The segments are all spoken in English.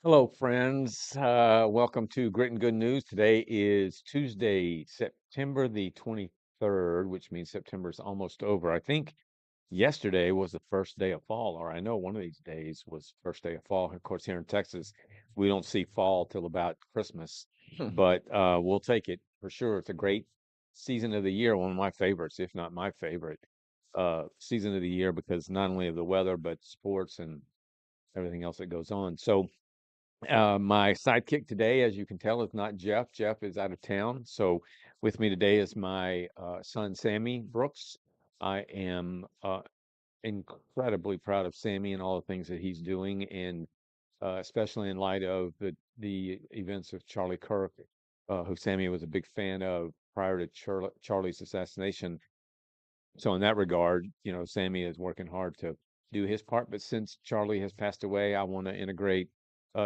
Hello, friends. Welcome to Grit and Good News. Today is Tuesday, September the 23rd, which means September is almost over. I think yesterday was the first day of fall, or I know one of these days was first day of fall. Of course, here in Texas, we don't see fall till about Christmas, but we'll take it for sure. It's a great season of the year, one of my favorites, if not my favorite season of the year, because not only of the weather, but sports and everything else that goes on. So, my sidekick today, as you can tell, is not Jeff. Jeff is out of town. So with me today is my son, Sammy Brooks. I am incredibly proud of Sammy and all the things that he's doing, and especially in light of the events of Charlie Kirk, who Sammy was a big fan of prior to Charlie's assassination. So in that regard, Sammy is working hard to do his part. But since Charlie has passed away, I want to integrate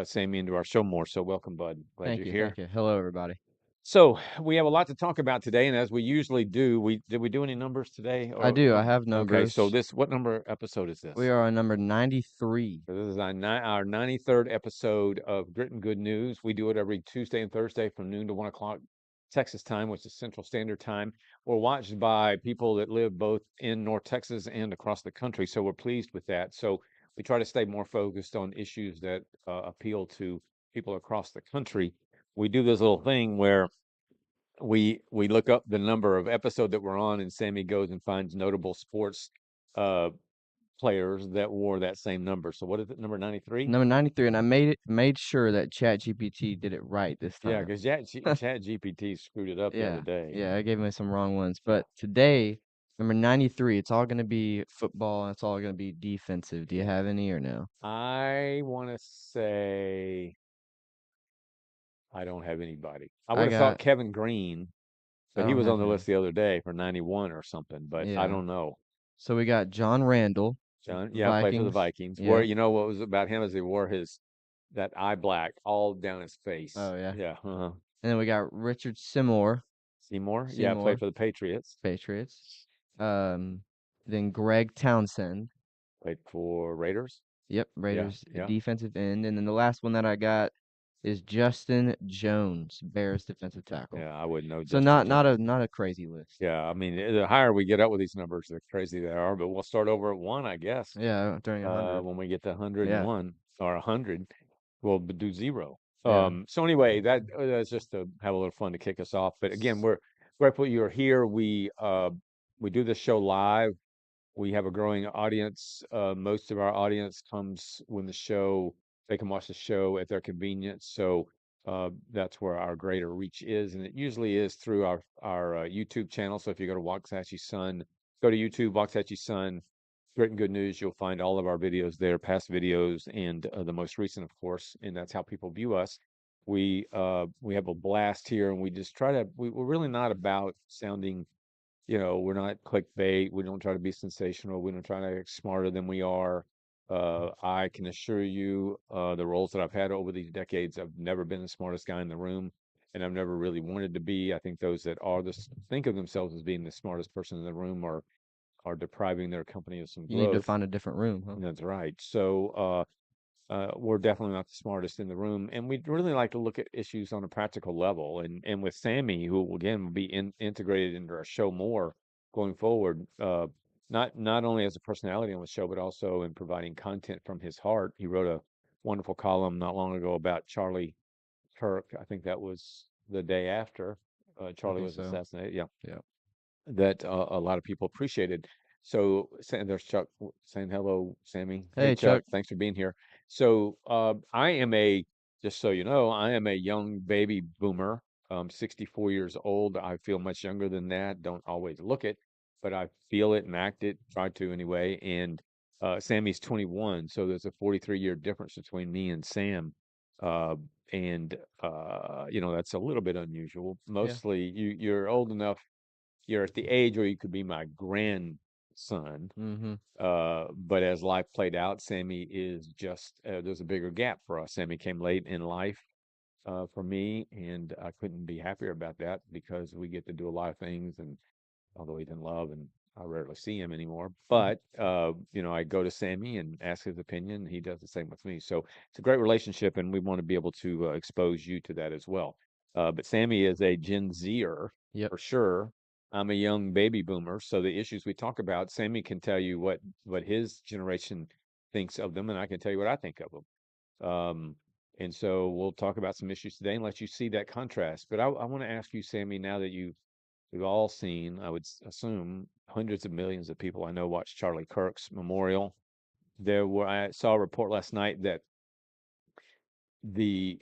Sammy into our show more. So welcome, bud. Glad Thank you're you, here. thank you. Hello, everybody. So we have a lot to talk about today, and as we usually do, we did we do any numbers today? I Or do. I have okay, so numbers. what number episode is We this? are on number 93. So this is our 93rd episode of Grit and Good News. We do it every Tuesday and Thursday from noon to 1 o'clock Texas time, which is Central Standard Time. We're watched by people that live both in North Texas and across the country, so we're pleased with that. So we try to stay more focused on issues that appeal to people across the country. We do this little thing where we look up the number of episode that we're on, and Sammy goes and finds notable sports uh, players that wore that same number. So what is it, number 93? Number 93, and I made sure that ChatGPT did it right this Yeah, time. because Chat GPT screwed it up the other Yeah, day. yeah, I gave me some wrong ones. But today, number 93, it's all going to be football and it's all going to be defensive. Do you have any or no? I want to say I don't have anybody. I would I have thought got, Kevin Green, I but he don't was on have the him. list the other day for 91 or something, but I Yeah. don't know. So we got John Randall, John, yeah, played for the Vikings. Vikings. Where Yeah. you know what was about him is he wore his that eye black all down his face. Oh, yeah. Yeah, And then we got Richard Seymour, Seymour, yeah, played Seymour, for the Patriots. Patriots. Um, then Greg Townsend. Played for Raiders. Yep, Yeah, Raiders yeah, defensive end. And then the last one that I got is Justin Jones, Bears defensive tackle. yeah. I wouldn't know So Justin Jones. not a crazy list. Yeah, I mean, the higher we get up with these numbers, the crazy they are. But we'll start over at one, I guess. Yeah, during 100. When we get to Yeah, 101 or 100, we'll do zero. yeah. So anyway, that's just to have a little fun to kick us off. But again, we're grateful you're here. We do this show live. We have a growing audience. Most of our audience comes when they can watch the show at their convenience. So that's where our greater reach is. And it usually is through our YouTube channel. So if you go to Waxahachie Sun, go to YouTube, Waxahachie Sun, Grit and Good News, you'll find all of our videos there, past videos, and the most recent, of course. And that's how people view us. We have a blast here, and we just we're really not about sounding, we're not clickbait. We don't try to be sensational. We don't try to act smarter than we are. I can assure you, the roles that I've had over these decades, I've never been the smartest guy in the room, and I've never really wanted to be. I think those that think of themselves as being the smartest person in the room are depriving their company of some You need to growth. find a different room, huh? That's right. So we're definitely not the smartest in the room, and we'd really like to look at issues on a practical level. And with Sammy, who again will be integrated into our show more going forward, not only as a personality on the show, but also in providing content from his heart. He wrote a wonderful column not long ago about Charlie Kirk. I think that was the day after I Charlie think was so. assassinated. Yeah, Yeah. that a lot of people appreciated. So there's Chuck saying hello, Sammy. Hey, Hey, Chuck, Chuck. thanks for being here. So I am just so you know, I am a young baby boomer. 64 years old. I feel much younger than that. Don't always look it, but I feel it and act it. Try to anyway. And Sammy's 21, so there's a 43-year difference between me and Sam. Uh, and that's a little bit unusual. Yeah. Mostly, you're old enough, you're at the age where you could be my grandson. Mm-hmm. But as life played out, Sammy is just there's a bigger gap for us. Sammy came late in life for me, and I couldn't be happier about that because we get to do a lot of things. And although he's in love, and I rarely see him anymore, Mhm. but I go to Sammy and ask his opinion. He does the same with me. So it's a great relationship, and we want to be able to expose you to that as well. But Sammy is a Gen Zer Yep. for sure. I'm a young baby boomer, so the issues we talk about, Sammy can tell you what his generation thinks of them, and I can tell you what I think of them. And so we'll talk about some issues today and let you see that contrast. But I want to ask you, Sammy, now that we've all seen, I would assume, hundreds of millions of people I know watch Charlie Kirk's memorial. I saw a report last night that I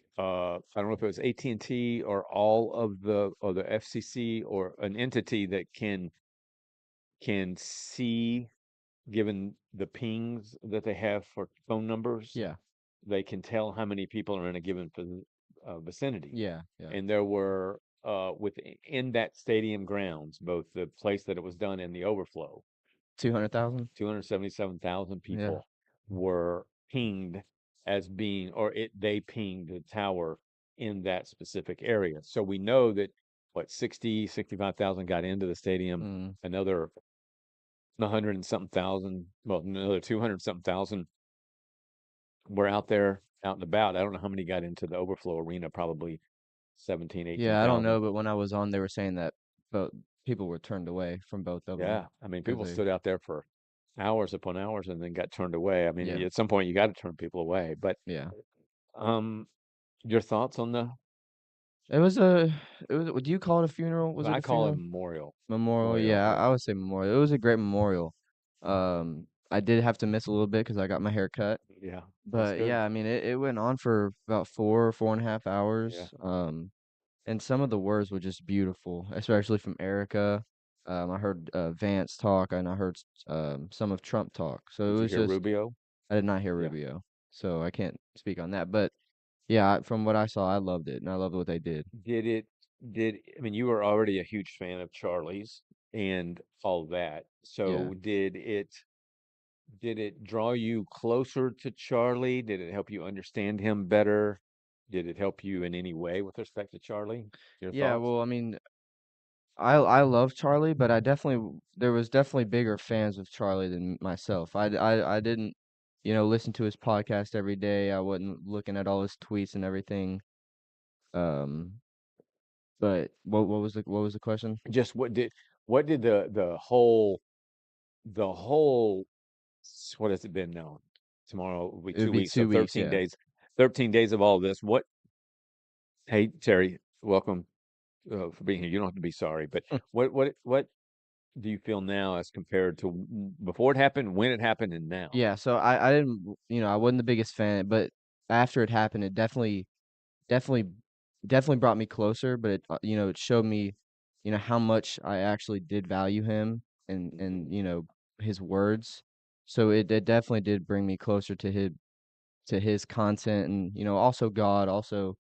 don't know if it was AT&T or all of the FCC or an entity that can see, given the pings that they have for phone numbers, Yeah. they can tell how many people are in a given vicinity. Yeah. Yeah. And there were within that stadium grounds, both the place that it was done and the overflow, 200,000. 277,000 Yeah. people were pinged as being, or they pinged the tower in that specific area. So we know that what 65,000 got into the stadium, Mm. another 100 and something thousand, well, another 200 something thousand were out there out and about. I don't know how many got into the overflow arena, probably 17, Yeah, I don't 18,000. know, but when I was on, they were saying that both people were turned away from both of them Yeah. I mean, because people stood out there for hours upon hours and then got turned away. I mean, yeah, at some point you got to turn people away. But yeah. um, your thoughts on the, It was a, it was. Do you call it a funeral? Was well, it I a call it funeral? memorial. Memorial. Memorial, Yeah, yeah. I would say memorial. It was a great memorial. I did have to miss a little bit because I got my hair cut, Yeah, that's but good. yeah, I mean, it went on for about 4.5 hours. Yeah. And some of the words were just beautiful, especially from Erica. I heard Vance talk, and I heard some of Trump talk. So Did it you was hear just Rubio? I did not hear Yeah. Rubio, so I can't speak on that. But yeah, from what I saw, I loved it, and I loved what they did. Did it, I mean, you were already a huge fan of Charlie's and all that. Yeah. So did it draw you closer to Charlie? Did it help you understand him better? Did it help you in any way with respect to Charlie? Your Yeah, thoughts? well, I mean, I love Charlie, but there was definitely bigger fans of Charlie than myself. I didn't, listen to his podcast every day. I wasn't looking at all his tweets and everything. Um, but what was the question? Just what did the whole what has it been now? Tomorrow will be It would two be weeks, so 2 weeks, 13 yeah. days. 13 days of all this. Hey, Terry, welcome for being here. You don't have to be sorry, but what do you feel now as compared to before it happened, when it happened, and now? Yeah, so I didn't, I wasn't the biggest fan, but after it happened, it definitely definitely brought me closer, but it showed me, how much I actually did value him and his words. So it definitely did bring me closer to his content and also God, also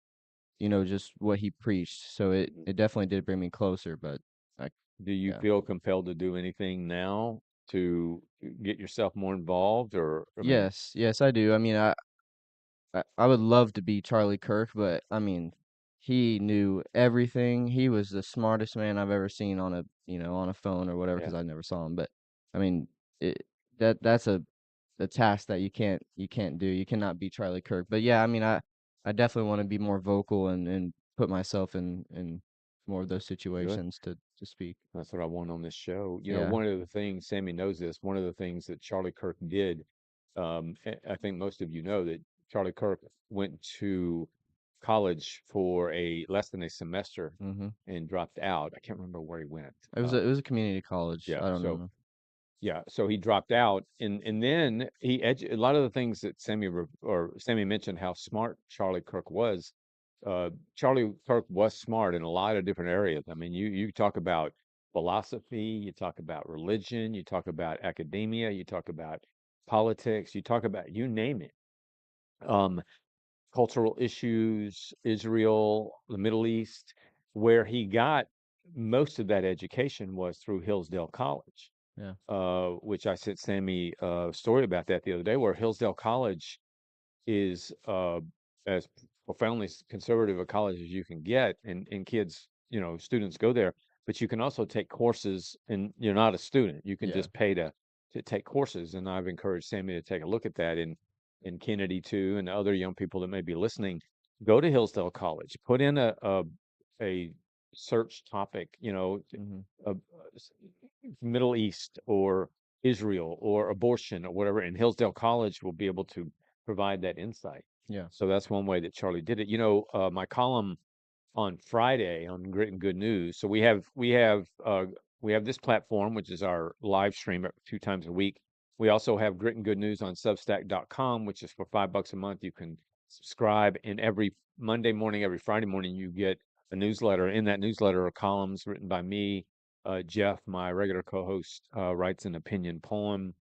just what he preached. So it definitely did bring me closer, but I Do you yeah. feel compelled to do anything now to get yourself more involved, or I mean, Yes, yes, I do. I mean, I would love to be Charlie Kirk, but I mean, he knew everything. He was the smartest man I've ever seen on a phone or whatever, yeah. because I never saw him. But I mean, it that's a task that you can't do. You cannot be Charlie Kirk. But yeah, I mean, I definitely want to be more vocal and put myself in more of those Good. situations to speak. That's what I want on this show. Yeah. One of the things, Sammy knows this, one of the things that Charlie Kirk did, I think most of you know that Charlie Kirk went to college for a less than a semester Mhm. and dropped out. I can't remember where he went. It was a community college. Yeah, I don't so know. yeah, so he dropped out, and then a lot of the things that Sammy mentioned how smart Charlie Kirk was. Charlie Kirk was smart in a lot of different areas. I mean, you talk about philosophy, you talk about religion, you talk about academia, you talk about politics, you talk about you name it. Um, Cultural issues, Israel, the Middle East, where he got most of that education was through Hillsdale College, Yeah. which I sent Sammy a story about that the other day, where Hillsdale College is as profoundly conservative a college as you can get, and kids, students go there. but you can also take courses, and you're not a student. You can Yeah. just pay to take courses, and I've encouraged Sammy to take a look at that, and Kennedy too, and other young people that may be listening. Go to Hillsdale College. Put in a search topic, Mhm. s- Middle East or Israel or abortion or whatever, and Hillsdale College will be able to provide that insight. Yeah. So that's one way that Charlie did it. My column on Friday on Grit and Good News. So we have this platform, which is our live stream 2 times a week. We also have Grit and Good News on Substack.com, which is for $5 a month. You can subscribe, and every Monday morning, every Friday morning, you get a newsletter. In that newsletter are columns written by me. Jeff, my regular co-host, writes an opinion poem.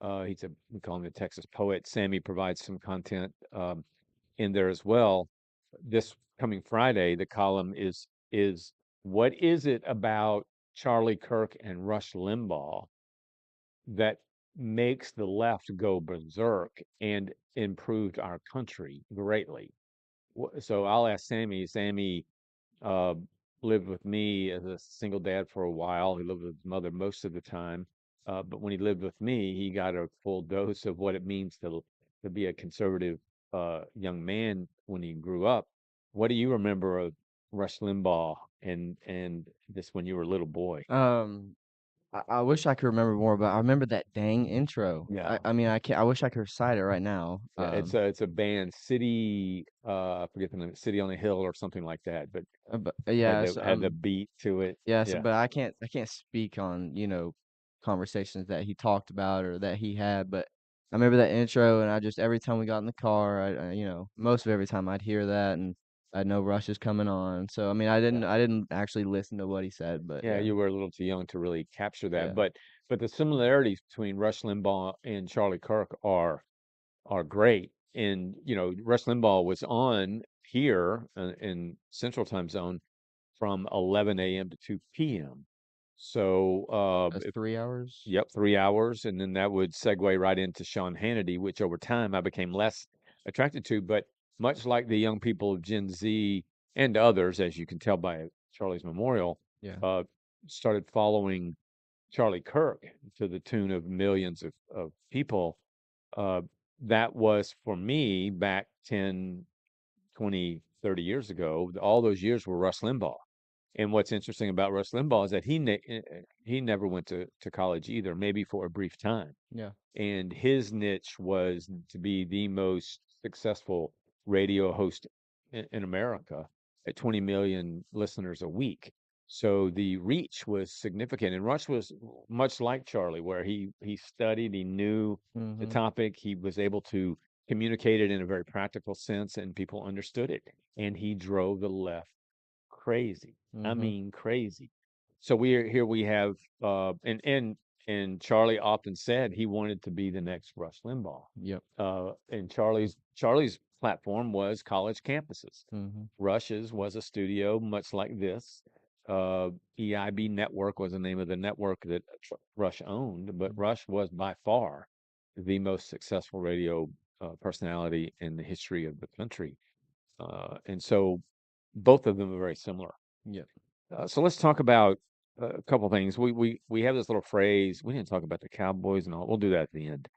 We call him the Texas poet. Sammy provides some content in there as well. This coming Friday, the column is what is it about Charlie Kirk and Rush Limbaugh that makes the left go berserk and improved our country greatly? So I'll ask Sammy. Sammy uh, lived with me as a single dad for a while. He lived with his mother most of the time. But when he lived with me, he got a full dose of what it means to be a conservative young man when he grew up. What do you remember of Rush Limbaugh and this when you were a little boy? Um, I wish I could remember more, but I remember that dang intro. Yeah. I mean, I can't. I wish I could recite it right now. Yeah, it's a band, City, I forget the name, City on a Hill or something like that, but But had yeah, the beat to it. yes, Yeah, but I can't speak on, conversations that he talked about or that he had, but I remember that intro, and I just every time we got in the car, most of every time I'd hear that, and I know Rush is coming on. So I mean, yeah. I didn't actually listen to what he said, but Yeah, yeah. you were a little too young to really capture that, Yeah. but the similarities between Rush Limbaugh and Charlie Kirk are great. And Rush Limbaugh was on here in Central Time Zone from 11 a.m. to 2 p.m. So That's 3 hours? yep, 3 hours, and then that would segue right into Sean Hannity, which over time I became less attracted to. But much like the young people of Gen Z and others, as you can tell by Charlie's memorial, Yeah. uh, started following Charlie Kirk to the tune of millions of people. Uh, that was for me back 10, 20, 30 years ago. All those years were Rush Limbaugh. And what's interesting about Rush Limbaugh is that he never went to college either, maybe for a brief time. Yeah. And his niche was to be the most successful radio host in America at 20 million listeners a week. So the reach was significant. And Rush was much like Charlie, where he studied, he knew the Mhm. topic, he was able to communicate it in a very practical sense, and people understood it. And he drove the left crazy. I Mhm. mean, crazy. So we have and Charlie often said he wanted to be the next Rush Limbaugh. Yep. And Charlie's platform was college campuses. Mhm. Rush's was a studio much like this. EIB Network was the name of the network that Rush owned, but Mhm. Rush was by far the most successful radio personality in the history of the country. And so both of them are very similar. Yep. So let's talk about a couple things. We have this little phrase. We didn't talk about the Cowboys and all. We'll do that at the end.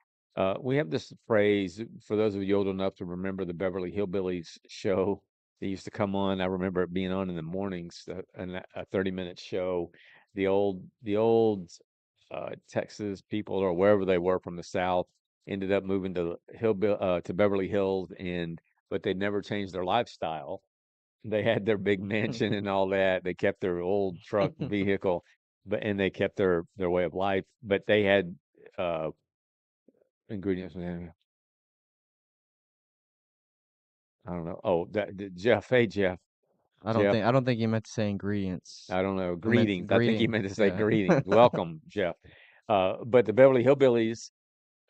We have this phrase for those of you old enough to remember the Beverly Hillbillies show. They used to come on. I remember it being on in the mornings, a 30-minute show. The old Texas people or wherever they were from the South ended up moving to Beverly Hills, and but they never changed their lifestyle. They had their big mansion and all that. They kept their old truck vehicle, and they kept their way of life. But they had uh, ingredients. I don't know. Oh, Jeff. Hey, Jeff. Jeff. I don't think you meant to say ingredients. I don't know. I meant Greetings. I think he meant greetings. to say Yeah. greetings. Welcome, Jeff. But the Beverly Hillbillies.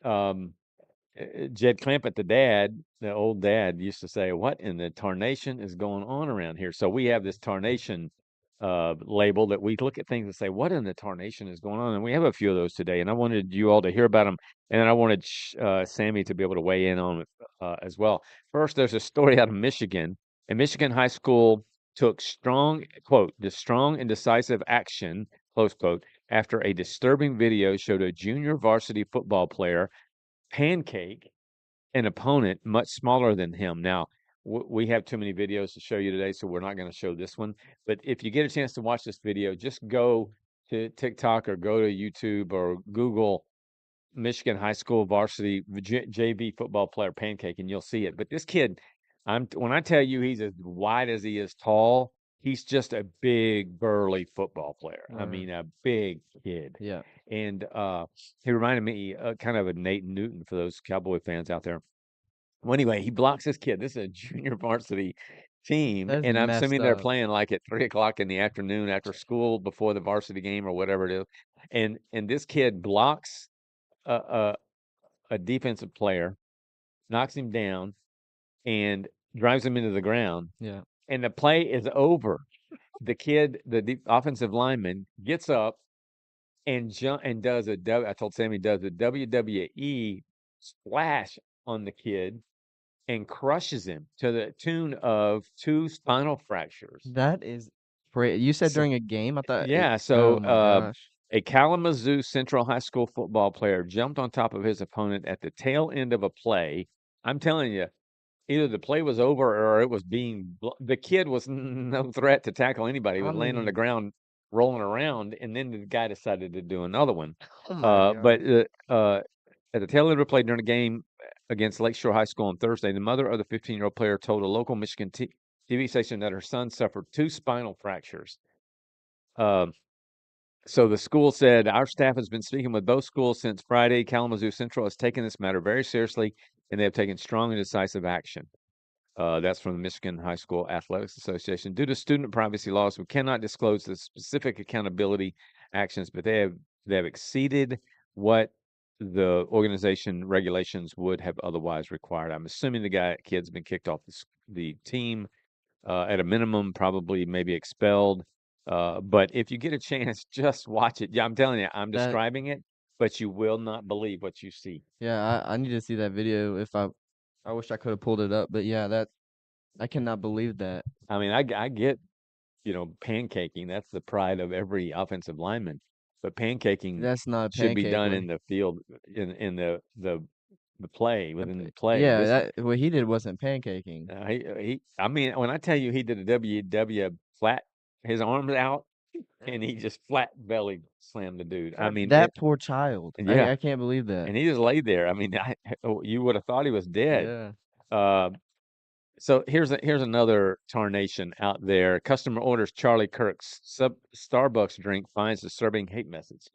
Um, Jed Clampett, the old dad, used to say, "What in the tarnation is going on around here?" So we have this tarnation label that we look at things and say, "What in the tarnation is going on?" And we have a few of those today. And I wanted you all to hear about them, and then I wanted Sammy to be able to weigh in on it as well. First, there's a story out of Michigan. In Michigan high school took strong, quote, the strong and decisive action, close quote, after a disturbing video showed a junior varsity football player pancake an opponent much smaller than him. Now, we have too many videos to show you today, so we're not going to show this one. But if you get a chance to watch this video, just go to TikTok or go to YouTube or Google Michigan high school varsity JV football player pancake, and you'll see it. But this kid, when I tell you he's as wide as he is tall, he's just a big burly football player. I Uh, mean, a big kid. yeah. And he reminded me kind of a Nate Newton for those Cowboy fans out there. Well, anyway, he blocks this kid. This is a junior varsity team, That's and I'm messed assuming they're up. playing like at 3 o'clock in the afternoon after school before the varsity game or whatever it is. And this kid blocks a, a defensive player, knocks him down, and drives him into the ground. Yeah. And the play is over. The kid, the offensive lineman, gets up and does I told Sammy does a WWE splash on the kid and crushes him to the tune of 2 spinal fractures. That is you said So during a game? I thought it yeah, so, oh my gosh. a Kalamazoo Central High School football player jumped on top of his opponent at the tail end of a play. I'm telling you, either the play was over or it was being the kid was no threat to tackle anybody. He I was laying on the mean, ground, rolling around, and then the guy decided to do another one. oh my But gosh. at the tail end of a play during a game against Lakeshore High School on Thursday, the mother of the 15-year-old player told a local Michigan TV station that her son suffered 2 spinal fractures. Um, so the school said, our staff has been speaking with both schools since Friday. Kalamazoo Central has taken this matter very seriously, and they have taken strong and decisive action. That's from the Michigan High School Athletics Association. Due to student privacy laws, we cannot disclose the specific accountability actions, but they have exceeded what the organization regulations would have otherwise required. I'm assuming the kid's been kicked off the team, at a minimum, probably maybe expelled. But if you get a chance, just watch it. Yeah, I'm telling you, I'm That describing it, but you will not believe what you see. yeah, I need to see that video if I wish I could have pulled it up, but yeah, that I cannot believe that. I mean, I get, pancaking. That's the pride of every offensive lineman. But pancaking That's not a should be pancake done when in the field, in the play, within the play. yeah, This that what he did wasn't pancaking. I mean, when I tell you he did a WW flat, his arms out, and he just flat belly slammed the dude. I mean, That poor child. yeah, I can't believe that. and he just laid there. I mean, you would have thought he was dead. Yeah. Uh, so here's another tarnation out there. Customer orders Charlie Kirk's Starbucks drink, finds disturbing hate message.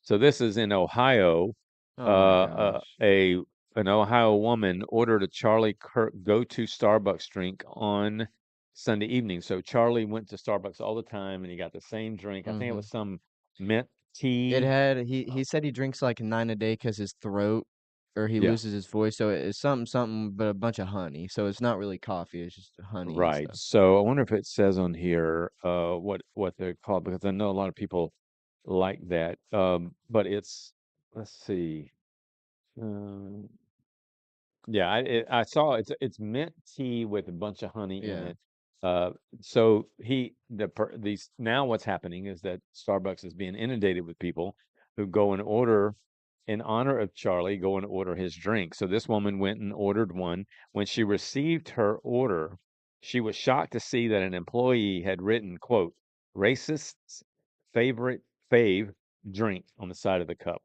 So this is in Ohio. Oh my gosh. An Ohio woman ordered a Charlie Kirk go-to Starbucks drink on Sunday evening. So Charlie went to Starbucks all the time, and he got the same drink. I think it was Mhm. some mint It tea. had he said he drinks like 9 a day because his throat or he Yeah, loses his voice, so it's something but a bunch of honey. So it's not really coffee, it's just honey and right. stuff. So I wonder if it says on here what they're called, because I know a lot of people like that. But let's see. Um, Yeah, I saw it's mint tea with a bunch of honey in Yeah. it. Uh, so these now what's happening is that Starbucks is being inundated with people who go and order in honor of Charlie, go and order his drink. So this woman went and ordered one. When she received her order, she was shocked to see that an employee had written, quote, racist's favorite fave drink on the side of the cup.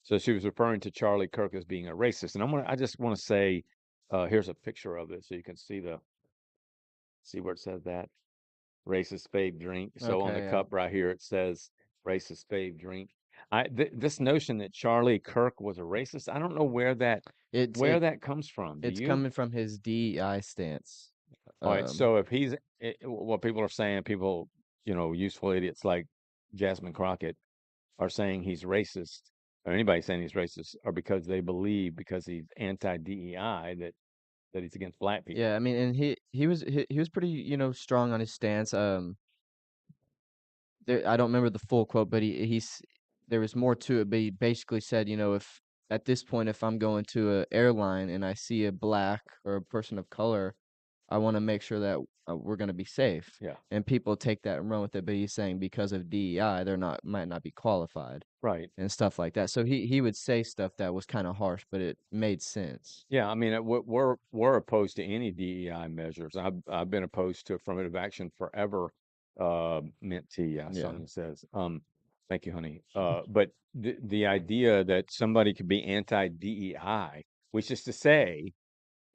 So she was referring to Charlie Kirk as being a racist. And I just want to say, here's a picture of it so you can see where it says that racist fave drink. So on the Okay, yeah. cup right here, it says racist fave drink. This notion that Charlie Kirk was a racist, I don't know It's where it that comes from. Do it's you? coming from his DEI stance. All right. Um, So if what people are saying, useful idiots like Jasmine Crockett are saying he's racist, or anybody saying he's racist, or because they believe because he's anti-DEI that he's against black yeah, people. I mean, and he was pretty, strong on his stance. I don't remember the full quote, but there was more to it. But he basically said, if at this point, if I'm going to a airline and I see a black or a person of color, I want to make sure that we're going to be safe. Yeah. And people take that and run with it, but he's saying because of DEI, they're not might not be qualified Right. and stuff like that. So he would say stuff that was kind of harsh, but it made sense. Yeah, I mean, we're opposed to any DEI measures. I've been opposed to affirmative action forever. Mint tea, Yeah. Sonia says. Thank you, honey. But the idea that somebody could be anti-DEI, which is to say,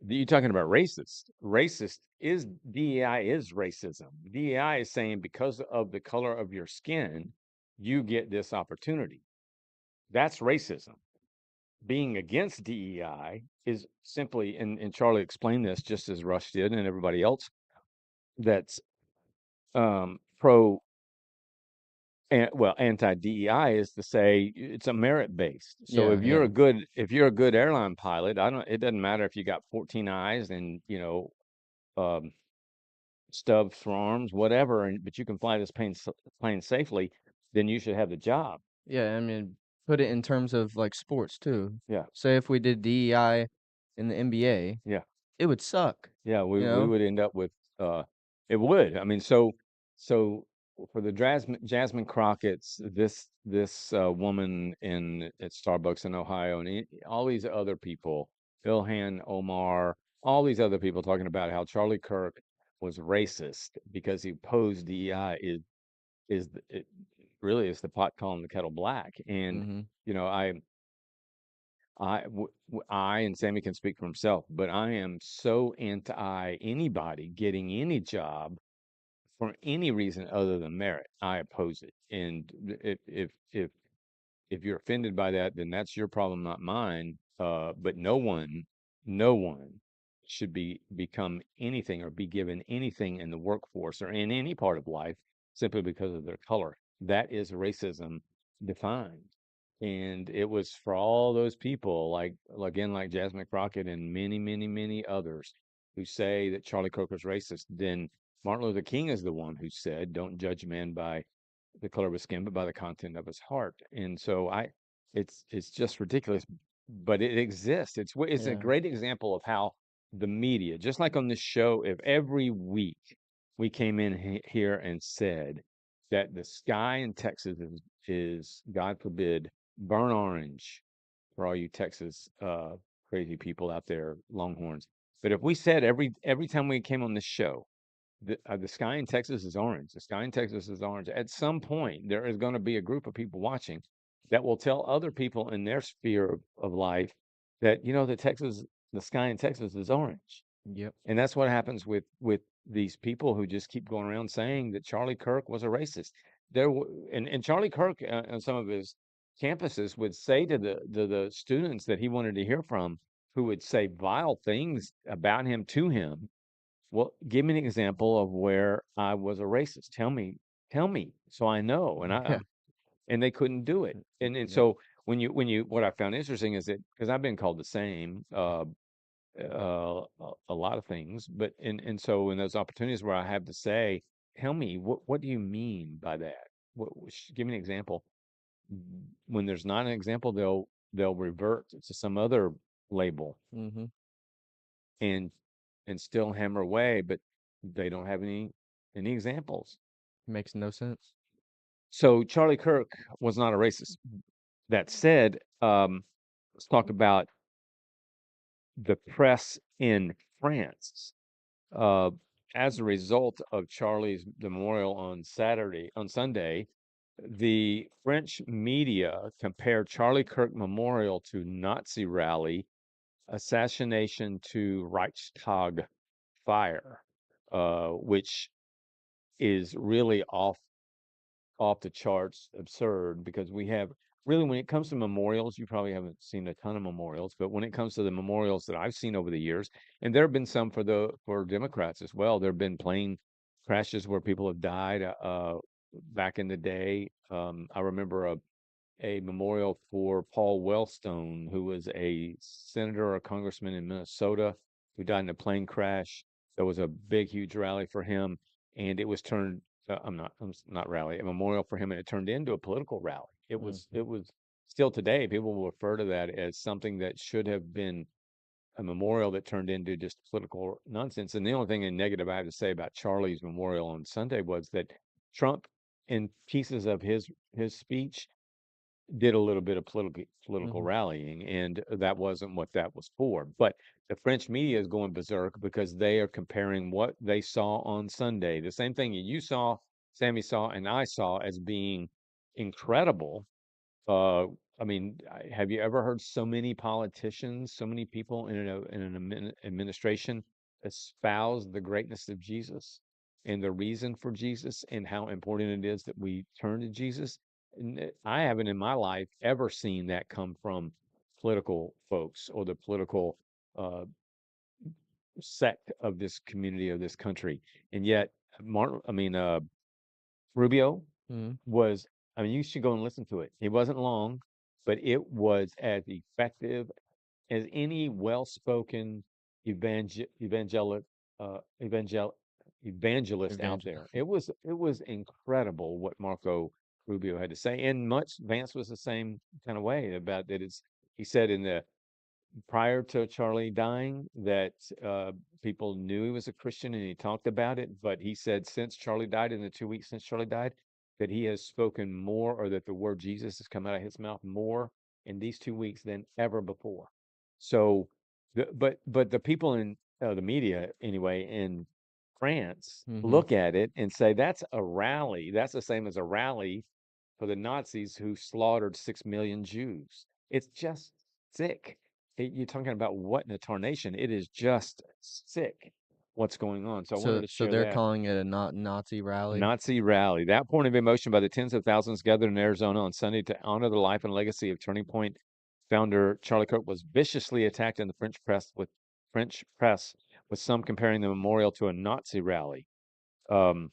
you're talking about racist. Racist is DEI is racism. DEI is saying because of the color of your skin, you get this opportunity. That's racism. Being against DEI is simply, and Charlie explained this just as Rush did and everybody else that's pro and well anti-DEI is to say it's a merit based. So Yeah, yeah. if you're a good airline pilot, I don't it doesn't matter if you got 14 eyes and um, stubs for arms, whatever, and but you can fly this plane safely, then you should have the job. Yeah, I mean, put it in terms of like sports too. Yeah, Say if we did DEI in the NBA, yeah. it would suck, Yeah, you we know? would end up with it would. I mean, so for the Jasmine Crockett's this woman in at Starbucks in Ohio and all these other people, Ilhan Omar, all these other people talking about how Charlie Kirk was racist because he opposed DEI it really is the pot calling the kettle black. And Mhm. you know, I and Sammy can speak for himself, but I am so anti anybody getting any job for any reason other than merit. I oppose it. And if you're offended by that, then that's your problem, not mine. But no one should become anything or be given anything in the workforce or in any part of life simply because of their color. That is racism defined. And it was for all those people, like again, like Jasmine Crockett and many, many, many others who say that Charlie Kirk was racist. Then Martin Luther King is the one who said, "Don't judge a man by the color of his skin, but by the content of his heart." And so it's just ridiculous, but it exists. It's a Yeah. great example of how the media, just like on this show, if every week we came in here and said that the sky in Texas is God forbid burn orange for all you Texas crazy people out there, Longhorns. But if we said every time we came on this show the sky in Texas is orange. The sky in Texas is orange. At some point, there is going to be a group of people watching that will tell other people in their sphere of life that the sky in Texas is orange. Yep. And that's what happens with these people who just keep going around saying that Charlie Kirk was a racist. And Charlie Kirk on some of his campuses would say to the students that he wanted to hear from, who would say vile things about him to him, well, give me an example of where I was a racist. Tell me, so I know. Yeah. And they couldn't do it. And Yep. so what I found interesting is that because I've been called the same a lot of things, but and so in those opportunities where I have to say, tell me what do you mean by that? Give me an example. When there's not an example, they'll revert to some other label Mhm. and still hammer away, but they don't have any examples. Makes no sense. So Charlie Kirk was not a racist. That said, let's talk about the press in France. Uh, as a result of Charlie's memorial on Sunday, the French media compared Charlie Kirk Memorial to Nazi rally, assassination to Reichstag fire, which is really off the charts absurd because we have really when it comes to memorials, you probably haven't seen a ton of memorials, but when it comes to the memorials that I've seen over the years, and there have been some for Democrats as well, there have been plane crashes where people have died back in the day. I remember a memorial for Paul Wellstone, who was a senator or a congressman in Minnesota who died in a plane crash. There was a big, huge rally for him, and it was turned. I'm not rally, a memorial for him, and it turned into a political rally. Mhm. It was still today. People will refer to that as something that should have been a memorial that turned into just political nonsense. And the only thing in negative I have to say about Charlie's memorial on Sunday was that Trump, in pieces of his speech, did a little bit of political Mhm. rallying, and that wasn't what that was for. But the French media is going berserk because they are comparing what they saw on Sunday, the same thing that you saw, Sammy saw, and I saw, as being incredible. uh, I mean, have you ever heard so many politicians, so many people in an administration espouse the greatness of Jesus and the reason for Jesus and how important it is that we turn to Jesus? And I haven't in my life ever seen that come from political folks or the political uh, sect of this community of this country. And yet, Rubio Mhm. was, I mean, you should go and listen to it. It wasn't long, but it was as effective as any well-spoken evangelic evangel evangelist out Evangel there. It was incredible what Marco Rubio had to say, and much Vance was the same kind of way about that. It's he said in the prior to Charlie dying that people knew he was a Christian and he talked about it. But he said since Charlie died, in the 2 weeks since Charlie died, that he has spoken more, or that the word Jesus has come out of his mouth more in these 2 weeks than ever before. So, but the people in the media anyway in France Mhm. look at it and say that's a rally. That's the same as a rally for the Nazis who slaughtered 6 million Jews. It's just sick. You're talking about what in a tarnation? It is just sick what's going on. So I wanted So to so share they're that. calling it a not Nazi rally? Nazi rally. That point of emotion by the tens of thousands gathered in Arizona on Sunday to honor the life and legacy of Turning Point founder Charlie Kirk was viciously attacked in the French press, with some comparing the memorial to a Nazi rally. Um,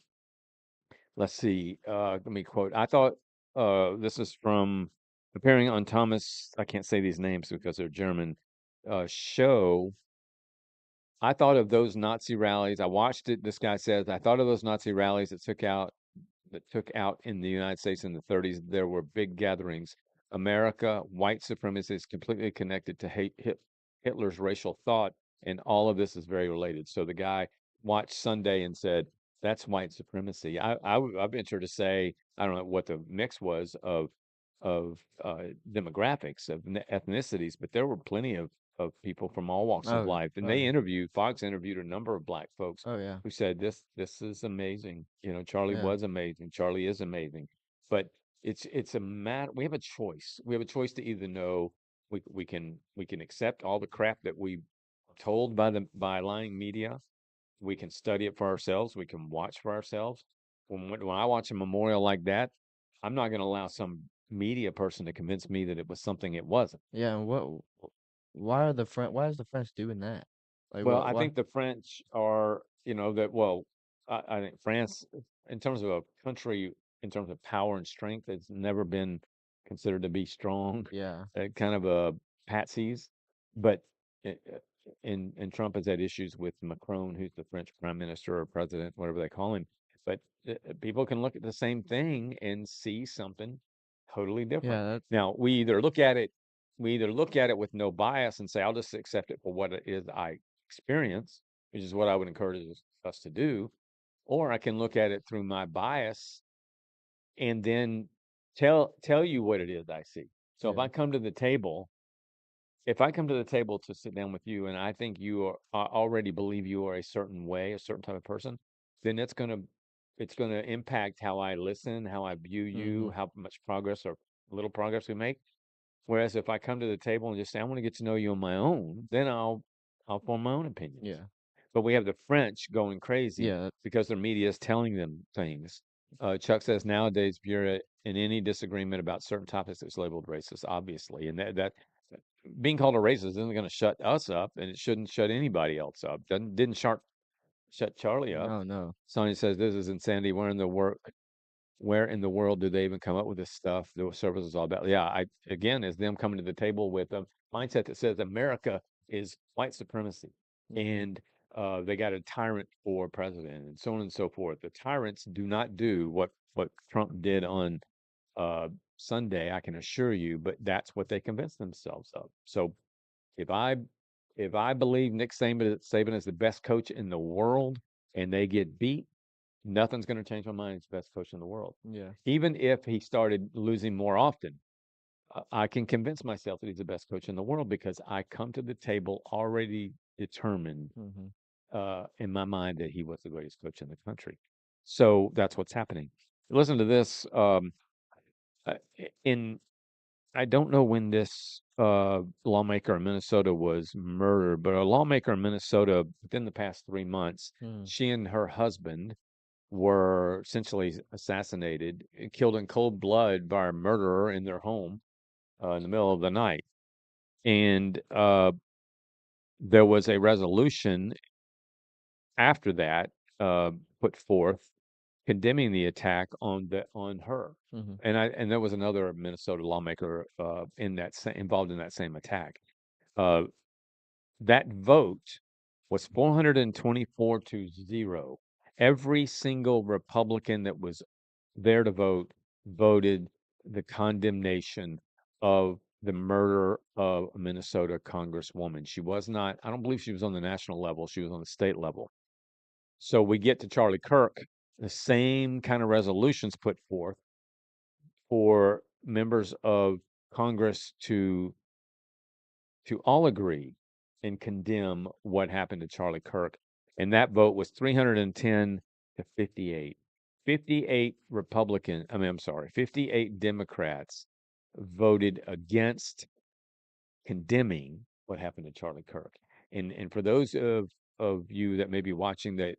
let's see. Let me quote. I thought this is from appearing on Thomas. I can't say these names because they're German. Show. I thought of those Nazi rallies. I watched it. This guy says I thought of those Nazi rallies that took out in the United States in the 30s. There were big gatherings. America, white supremacy is completely connected to Hitler's racial thought, and all of this is very related. So the guy watched Sunday and said, "That's white supremacy." I venture to say I don't know what the mix was of demographics of ethnicities, but there were plenty of people from all walks of Oh, life, and oh they yeah. interviewed Fox interviewed a number of black folks Oh yeah. who said this is amazing. Charlie Yeah. was amazing. Charlie is amazing. But it's a matter. We have a choice. We have a choice to either know we can accept all the crap that we told by lying media. We can study it for ourselves. We can watch for ourselves. When I watch a memorial like that, I'm not going to allow some media person to convince me that it was something it wasn't. Yeah, and why is the French doing that? Like Well, what I why? think the French are, that, well, I think France, in terms of a country, in terms of power and strength, it's never been considered to be strong, Yeah. kind of a patsies. But, and Trump has had issues with Macron, who's the French prime minister or president, whatever they call him. But people can look at the same thing and see something totally different. Yeah, that Now, we either look at it with no bias and say, I'll just accept it for what it is I experience, which is what I would encourage us to do, or I can look at it through my bias and then tell you what it is I see. So yeah. if I come to the table to sit down with you and I think you already believe you are a certain way, a certain type of person, then it's gonna impact how I listen, how I view you, Mhm. how much progress or little progress we make. Whereas if I come to the table and just say I want to get to know you on my own, then I'll form my own opinions. Yeah. But we have the French going crazy Yeah, because their media is telling them things. Chuck says nowadays, if you're in any disagreement about certain topics, it's labeled racist, obviously, and that being called a racist isn't going to shut us up, and it shouldn't shut anybody else up. Didn't shut Charlie up. no, no. Sonia says this is insanity. Where in the world do they even come up with this stuff? The service is all about. Yeah, again, is them coming to the table with a mindset that says America is white supremacy, Mhm. and they got a tyrant for president, and so on and so forth. The tyrants do not do what Trump did on uh, Sunday, I can assure you, but that's what they convince themselves of. So if I if I believe Nick Saban is the best coach in the world and they get beat, nothing's going to change my mind. He's the best coach in the world. Yeah. Even if he started losing more often, I can convince myself that he's the best coach in the world because I come to the table already determined Mhm. in my mind that he was the greatest coach in the country. So that's what's happening. Listen to this. Uh, in I don't know when this lawmaker in Minnesota was murdered, but a lawmaker in Minnesota within the past 3 months, Mm. she and her husband were essentially assassinated, killed in cold blood by a murderer in their home in the middle of the night. And there was a resolution after that uh, put forth condemning the attack on her. Mhm. And there was another Minnesota lawmaker involved in that same attack. Uh, that vote was 424 to 0. Every single Republican that was there to vote voted the condemnation of the murder of a Minnesota congresswoman. She was not, I don't believe she was on the national level, she was on the state level. So we get to Charlie Kirk, the same kind of resolutions put forth for members of Congress to all agree and condemn what happened to Charlie Kirk. And that vote was 310 to 58. 58 I'm sorry, 58 Democrats voted against condemning what happened to Charlie Kirk. And for those of you that may be watching that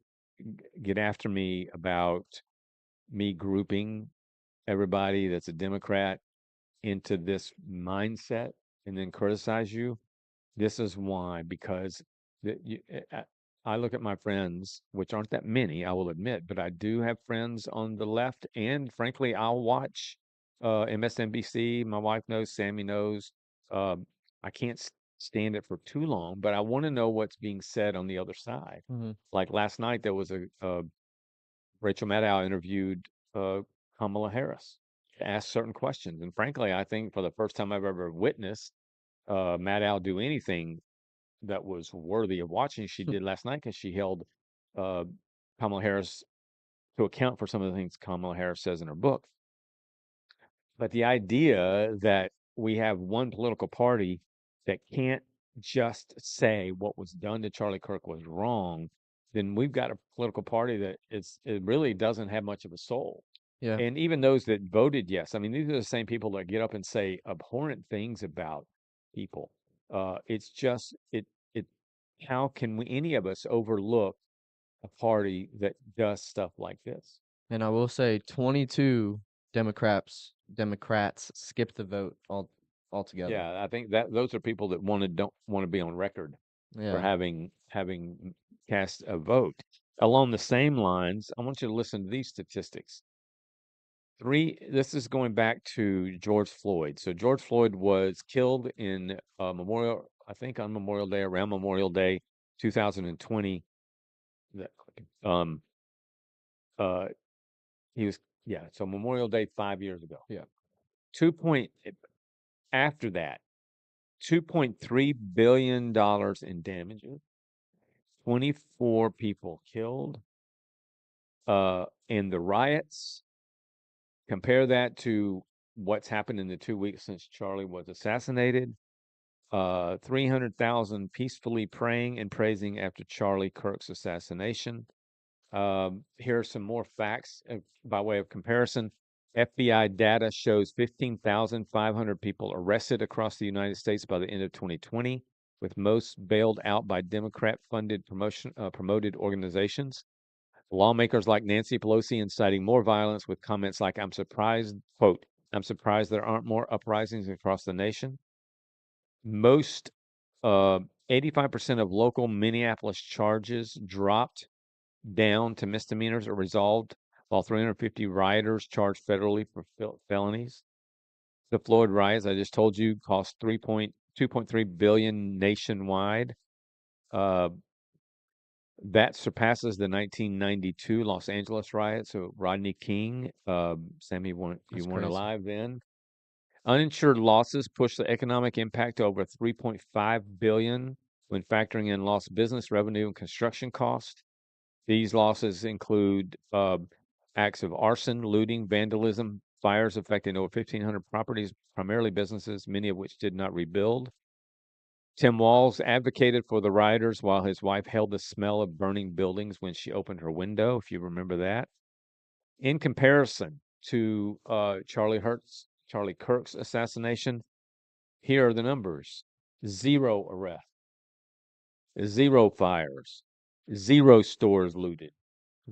get after me about me grouping everybody that's a Democrat into this mindset and then criticize you, this is why, because I look at my friends, which aren't that many, I will admit, but I do have friends on the left, and frankly, I'll watch MSNBC. My wife knows, Sammy knows. Uh, I can't stand it for too long, but I want to know what's being said on the other side. Mhm. Like last night, there was a Rachel Maddow interviewed Kamala Harris to ask certain questions, and frankly, I think for the first time I've ever witnessed Maddow do anything that was worthy of watching she did last night because she held uh, Kamala Harris to account for some of the things Kamala Harris says in her book. But the idea that we have one political party that can't just say what was done to Charlie Kirk was wrong, then we've got a political party that it really doesn't have much of a soul. Yeah. And even those that voted yes, I mean, these are the same people that get up and say abhorrent things about people. It's just it. How can any of us overlook a party that does stuff like this? And I will say 22 Democrats skipped the vote altogether. Yeah, I think that those are people that don't want to be on record for Yeah. having cast a vote. Along the same lines, I want you to listen to these statistics. This is going back to George Floyd. So George Floyd was killed in I think on Memorial Day, around Memorial Day, 2020. That- Um, uh, he was, yeah, so Memorial Day 5 years ago. Yeah. Two point After that, $2.3 billion in damages, 24 people killed. In the riots, compare that to what's happened in the 2 weeks since Charlie was assassinated. 300,000 peacefully praying and praising after Charlie Kirk's assassination. Here are some more facts by way of comparison. FBI data shows 15,500 people arrested across the United States by the end of 2020, with most bailed out by Democrat-funded promoted organizations. Lawmakers like Nancy Pelosi inciting more violence with comments like, "I'm surprised," quote, "I'm surprised there aren't more uprisings across the nation." Most, 85% of local Minneapolis charges dropped down to misdemeanors or resolved, while 350 rioters charged federally for felonies. The Floyd riots, I just told you, cost 2.3 billion nationwide. Uh, that surpasses the 1992 Los Angeles riots. So Rodney King, Sammy, you That's weren't crazy. alive then. Uninsured losses push the economic impact to over 3.5 billion. when factoring in lost business revenue and construction costs. These losses include acts of arson, looting, vandalism, fires affecting over 1,500 properties, primarily businesses, many of which did not rebuild. Tim Walz advocated for the rioters while his wife held the smell of burning buildings when she opened her window, if you remember that. In comparison to Charlie Kirk's assassination, here are the numbers: 0 arrests, 0 fires, 0 stores looted,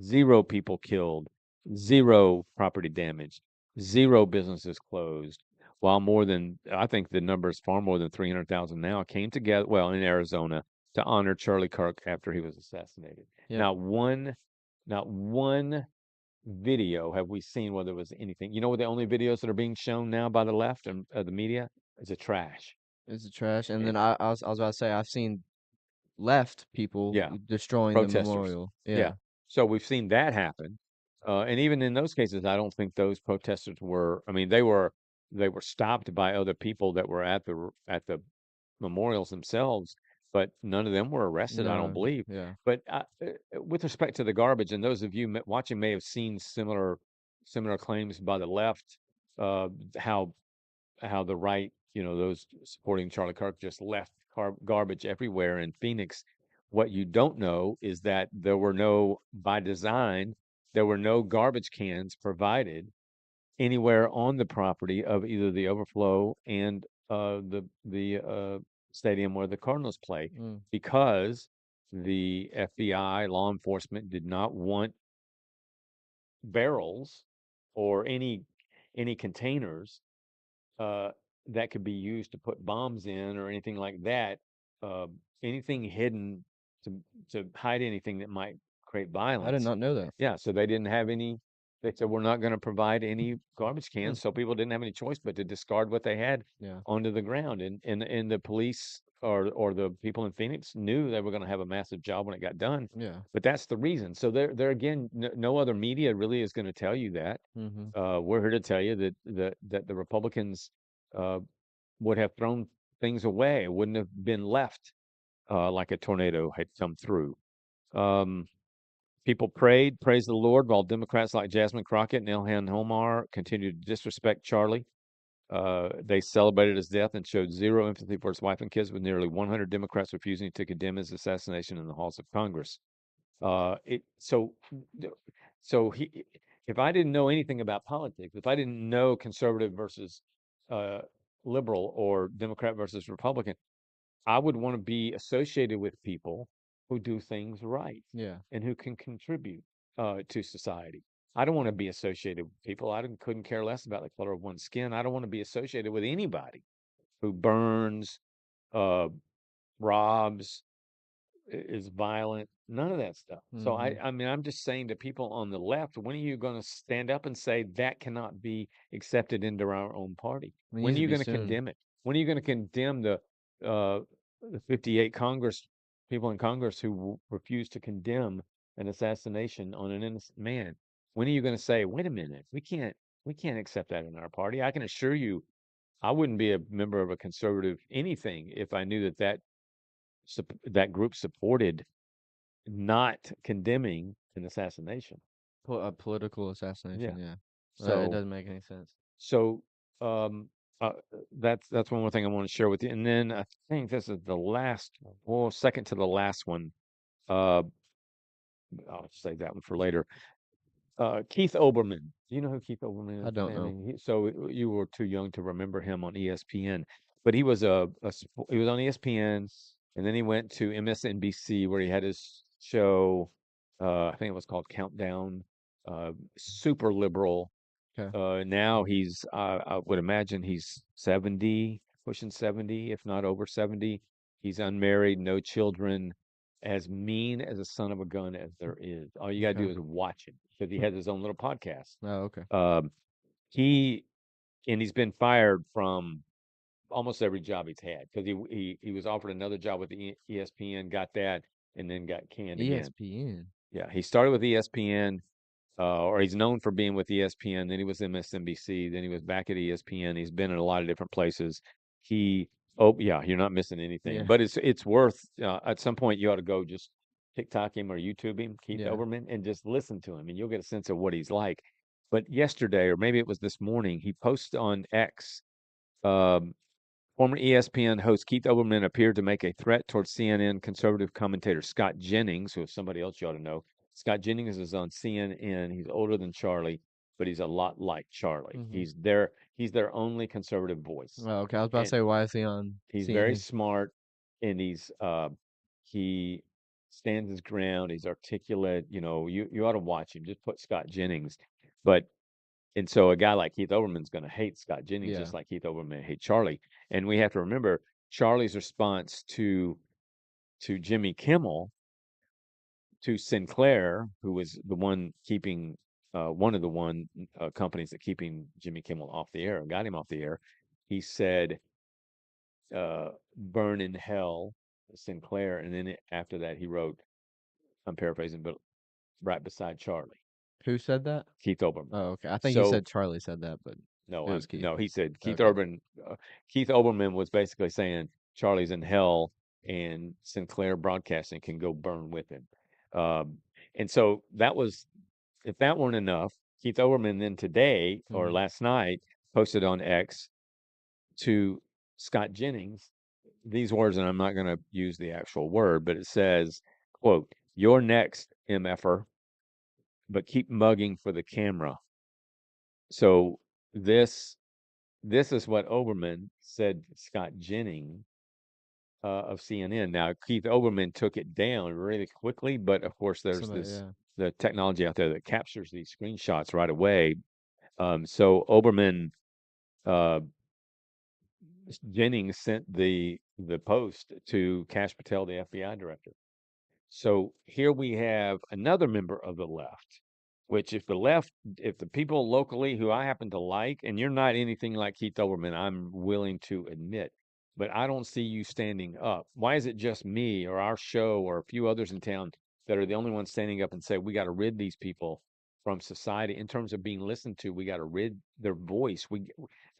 0 people killed, 0 property damaged, 0 businesses closed. While I think the number is far more than 300,000 now, came together, well, in Arizona to honor Charlie Kirk after he was assassinated. Yep. Not one video have we seen where there was anything. You know what the only videos that are being shown now by the left and the media is a trash. It's a trash. And It, then I was about to say I've seen left people yeah, destroying the protesters. memorial. Yeah. Yeah. So we've seen that happen. And even in those cases, I don't think those protesters were, I mean, they were stopped by other people that were at the memorials themselves, but none of them were arrested, I don't No. believe. Yeah. But with respect to the garbage, and those of you watching may have seen similar claims by the left, uh, how the right, those supporting Charlie Kirk just left garbage everywhere in Phoenix. What you don't know is that by design, there were no garbage cans provided anywhere on the property of either the overflow and the stadium where the Cardinals play, Mm. because the FBI, law enforcement, did not want barrels or any containers uh, that could be used to put bombs in or anything like that. Uh, Anything hidden to hide anything that might create I did violence. not know that. Yeah, so they didn't have any. They said we're not going to provide any garbage Hmm. cans, so people didn't have any choice but to discard what they had Yeah. onto the ground. And the police or the people in Phoenix knew they were going to have a massive job when it got done. Yeah. But that's the reason. So there again, no other media really is going to tell you that. Mm-hmm. We're here to tell you that the Republicans uh, would have thrown things away. It wouldn't have been left like a tornado had come through. Um, People prayed, praised the Lord, while Democrats like Jasmine Crockett and Ilhan Omar continued to disrespect Charlie. They celebrated his death and showed zero empathy for his wife and kids, with nearly 100 Democrats refusing to condemn his assassination in the halls of Congress. Uh, it so so he if I didn't know anything about politics, if I didn't know conservative versus uh, liberal or Democrat versus Republican, I would want to be associated with people who do things right Yeah. and who can contribute to society. I don't want to be associated with people. Couldn't care less about the color of one's skin. I don't want to be associated with anybody who burns, uh, robs, is violent, none of that stuff. So Mm-hmm. I mean, I'm just saying to people on the left, when are you going to stand up and say that cannot be accepted into our own party? It When needs are to you be going to soon. condemn it? When are you going to condemn uh, the 58 Congress people in Congress who refuse to condemn an assassination on an innocent man? When are you going to say, wait a minute, we can't accept that in our party? I can assure you, I wouldn't be a member of a conservative anything if I knew that group supported not condemning an assassination. A political Yeah. assassination. Yeah. It So doesn't make any sense. so um uh, that's one more thing I want to share with you. And then I think this is the last, well, second to the last one. Uh I'll save that one for later. Keith Olbermann. Do you know who Keith Olbermann I is, don't know. Tammy? So you were too young to remember him on ESPN, but he was he was on ESPN, and then he went to MSNBC where he had his show. I think it was called Countdown. Super liberal. Okay. Now I would imagine he's 70, pushing 70, if not over 70. He's unmarried, no children, as mean as a son of a gun as there is. All you gotta Okay. do is watch him because he has his own little podcast. Oh, okay. Um, he he's been fired from almost every job he's had because he was offered another job with the ESPN, got that, and then got canned again. ESPN. Yeah, he started with ESPN, or he's known for being with ESPN. Then he was MSNBC. Then he was back at ESPN. He's been in a lot of different places. He Oh yeah, you're not missing anything. Yeah, But it's worth at some point you ought to go just TikTok him or YouTube him, Keith yeah. Olbermann, and just listen to him, and you'll get a sense of what he's like. But yesterday, or maybe it was this morning, he posted on X. Um, Former ESPN host Keith Olbermann appeared to make a threat towards CNN conservative commentator Scott Jennings, who is somebody else you ought to know. Scott Jennings is on CNN. He's older than Charlie, but he's a lot like Charlie. Hmm. He's their only conservative voice, Oh, okay. I was about to and say, why is he on he's very CNN? smart, and he stands his ground. He's articulate. You ought to watch him. Just put Scott Jennings, but and so a guy like Keith Olbermann's going to hate Scott Jennings Yeah. just like Keith Olbermann hate Charlie. And we have to remember Charlie's response to Jimmy Kimmel, to Sinclair, who was the one keeping one of the companies that keeping Jimmy Kimmel off the air, got him off the air. He said, "Burn in hell, Sinclair," and then after that he wrote, I'm paraphrasing, but right beside Charlie, Who said that? Keith Olbermann. Oh, okay. I think you So said Charlie said that, but no, it was Keith. no. He said Okay. Keith Olbermann was basically saying Charlie's in hell, and Sinclair Broadcasting can go burn with him. Um, and so that was, if that weren't enough, Keith Olbermann then today or Hmm. last night posted on X to Scott Jennings these words, and I'm not going to use the actual word, but it says, "quote You're next, mf'er, but keep mugging for the camera." So this This is what Oberman said to Scott Jennings of CNN. Now, Keith Oberman took it down really quickly, but of course, there's Somebody, yeah. the technology out there that captures these screenshots right away. So Oberman, uh, Jennings sent the post to Kash Patel, the FBI director. So here we have another member of the left, which if the people locally who I happen to like, and you're not anything like Keith Olbermann, I'm willing to admit, but I don't see you standing up. Why is it just me or our show or a few others in town that are the only ones standing up and say, we got to rid these people from society in terms of being listened to? We got to rid their voice.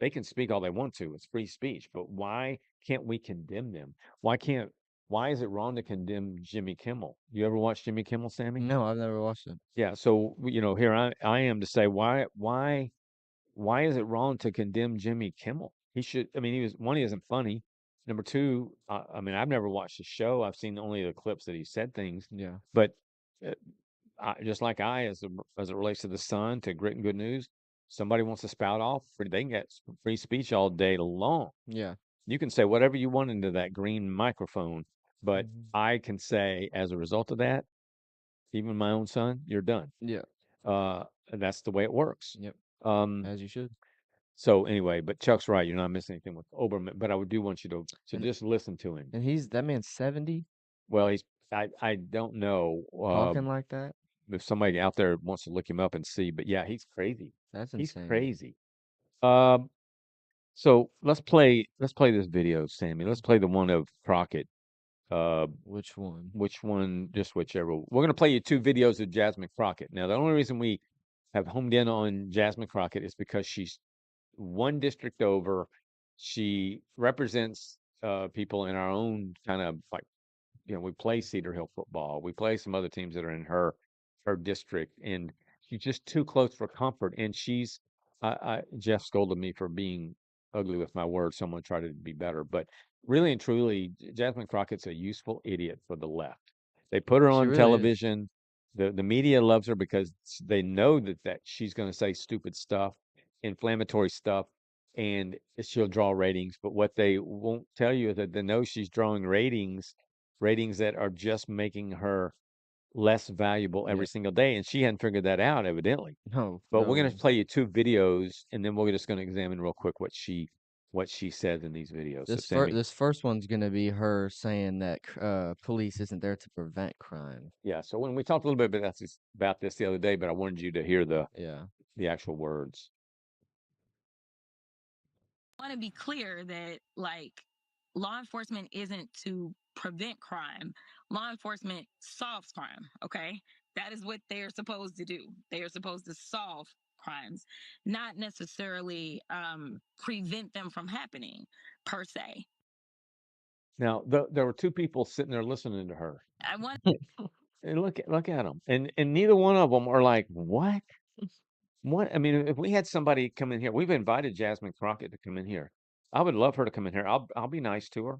They can speak all they want to. It's free speech, but why can't we condemn them? Why can't why is it wrong to condemn Jimmy Kimmel? You ever watch Jimmy Kimmel, Sammy? No, I've never watched it. Yeah. So here I am to say why is it wrong to condemn Jimmy Kimmel? He should. I mean, he was one. He isn't funny. Number two, I mean, I've never watched the show. I've seen only the clips that he said things. Yeah. But uh, just like as it relates to the Sun, to Grit and Good News, somebody wants to spout off, they can get free speech all day long. Yeah. You can say whatever you want into that green microphone, but Hmm. I can say as a result of that, even my own son, you're done. Yeah. And that's the way it works. Yep. Um, As you should. so anyway, but Chuck's right. You're not missing anything with Oberman, but I would do want you to And just listen to him. and he's that man's 70 Well, I don't know talking like that. if somebody out there wants to look him up and see, but yeah, he's crazy. That's He's insane. crazy. Um, so let's play this video, Sammy. Let's play the one of Crockett. Uh, Which one? which one? Just whichever. We're gonna play you two videos of Jasmine Crockett. Now, the only reason we have homed in on Jasmine Crockett is because she's one district over. She represents people in our own kind of like, we play Cedar Hill football. We play some other teams that are in her district, and she's just too close for comfort. And Jeff scolded me for being ugly with my words, so I'm gonna try to be better. But really and truly, Jasmine Crockett's a useful idiot for the left. They put her She on really is. television. The media loves her because they know that she's going to say stupid stuff, inflammatory stuff, and she'll draw ratings. But what they won't tell you is that they know she's drawing ratings that are just making her less valuable Yeah. every single day. And she hadn't figured that out, evidently. No, But we're going to no. play you two videos, and then we're just going to examine real quick what she says in these videos. So, Sammy, This first one's gonna be her saying that police isn't there to prevent crime. yeah. So when we talked a little bit about this the other day, but I wanted you to hear Yeah. the actual words. Want to be clear that like law enforcement isn't to prevent crime. Law enforcement solves crime, okay? That is what they're supposed to do. They are supposed to solve crimes, not necessarily prevent them from happening per se. Now, there were two people sitting there listening to her. I want And look at them, and neither one of them are like, what? What? I mean, if we had somebody come in here, we've invited Jasmine Crockett to come in here. I would love her to come in here. I'll be nice to her.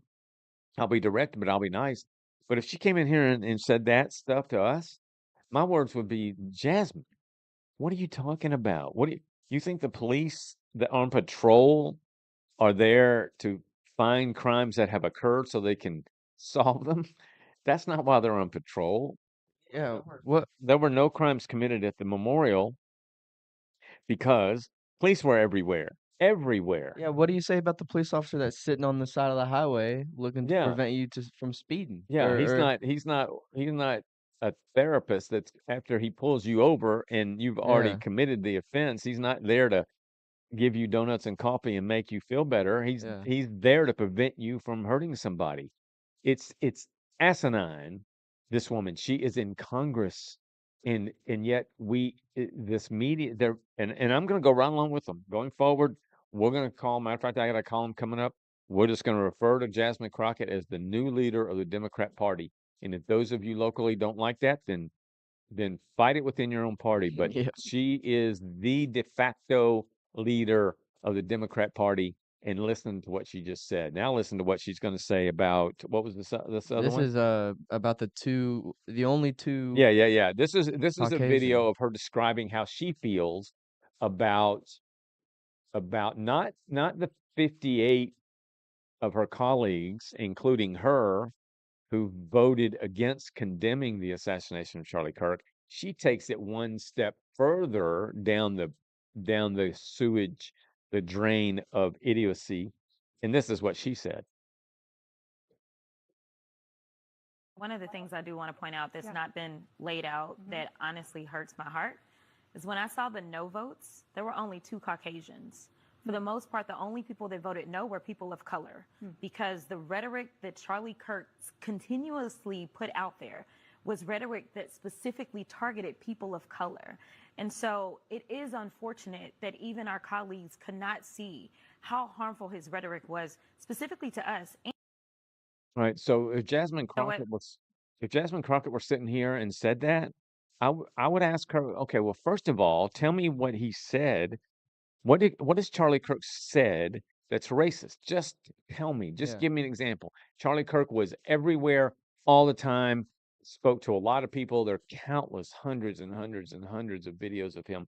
I'll be direct, but I'll be nice. But if she came in here and said that stuff to us, my words would be, Jasmine, what are you talking about? What do you think the police that are on patrol are there to find crimes that have occurred so they can solve them? That's not why they're on patrol. Yeah. What? There were no crimes committed at the memorial because police were everywhere. Everywhere. Yeah. What do you say about the police officer that's sitting on the side of the highway looking to Yeah. prevent you from speeding? Yeah, he's not a therapist that's after he pulls you over and you've already Yeah. committed the offense. He's not there to give you donuts and coffee and make you feel better. He's Yeah. he's there to prevent you from hurting somebody. It's asinine. This woman, she is in Congress, and yet this media there, and I'm going to go right along with them going forward. We're going to call. Matter of fact, I got a column coming up. We're just going to refer to Jasmine Crockett as the new leader of the Democrat Party. And if those of you locally don't like that, then fight it within your own party. But Yeah. she is the de facto leader of the Democrat Party. And listen to what she just said. Now listen to what she's going to say about what was this other This one? is about the only two Yeah. This is a Caucasian. video of her describing how she feels about not the 58 of her colleagues, including her, who voted against condemning the assassination of Charlie Kirk. She takes it one step further down the sewage, the drain of idiocy. And this is what she said. One of the things I do want to point out that's not been laid out that honestly hurts my heart is when I saw the no votes, there were only 2 Caucasians. For the most part, the only people that voted no were people of color because the rhetoric that Charlie Kirk continuously put out there was rhetoric that specifically targeted people of color. And so it is unfortunate that even our colleagues could not see how harmful his rhetoric was specifically to us. Right. So if Jasmine So what Crockett were sitting here and said that, I would ask her, okay, well, first of all, tell me what he said. What has Charlie Kirk said that's racist? Just tell me. Just Yeah. give me an example. Charlie Kirk was everywhere all the time, spoke to a lot of people. There are countless hundreds and hundreds and hundreds of videos of him.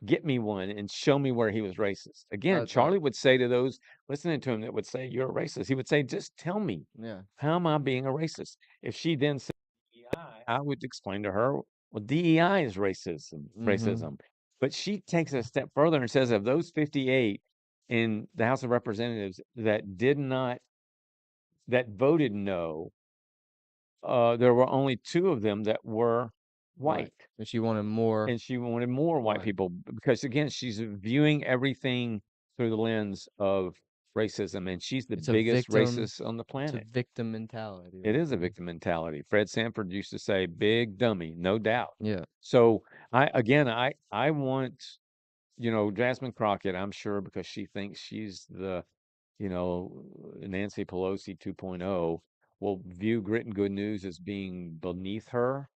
Get me one and show me where he was racist. Again, Charlie would say to those listening to him that would say, you're a racist, he would say, just tell me, Yeah. how am I being a racist? If she then said DEI, I would explain to her, well, DEI is racism. But she takes it a step further and says of those 58 in the House of Representatives that voted no, there were only 2 of them that were white. And she wanted more And she wanted more white white. people because, again, she's viewing everything through the lens of racism, and she's the It's a biggest victim. racist on the It's a planet. victim mentality. It is a victim mentality. Fred Sanford used to say, "Big dummy, no doubt." Yeah. So I want, Jasmine Crockett, I'm sure because she thinks she's the, Nancy Pelosi 2.0, will view Grit and Good News as being beneath her,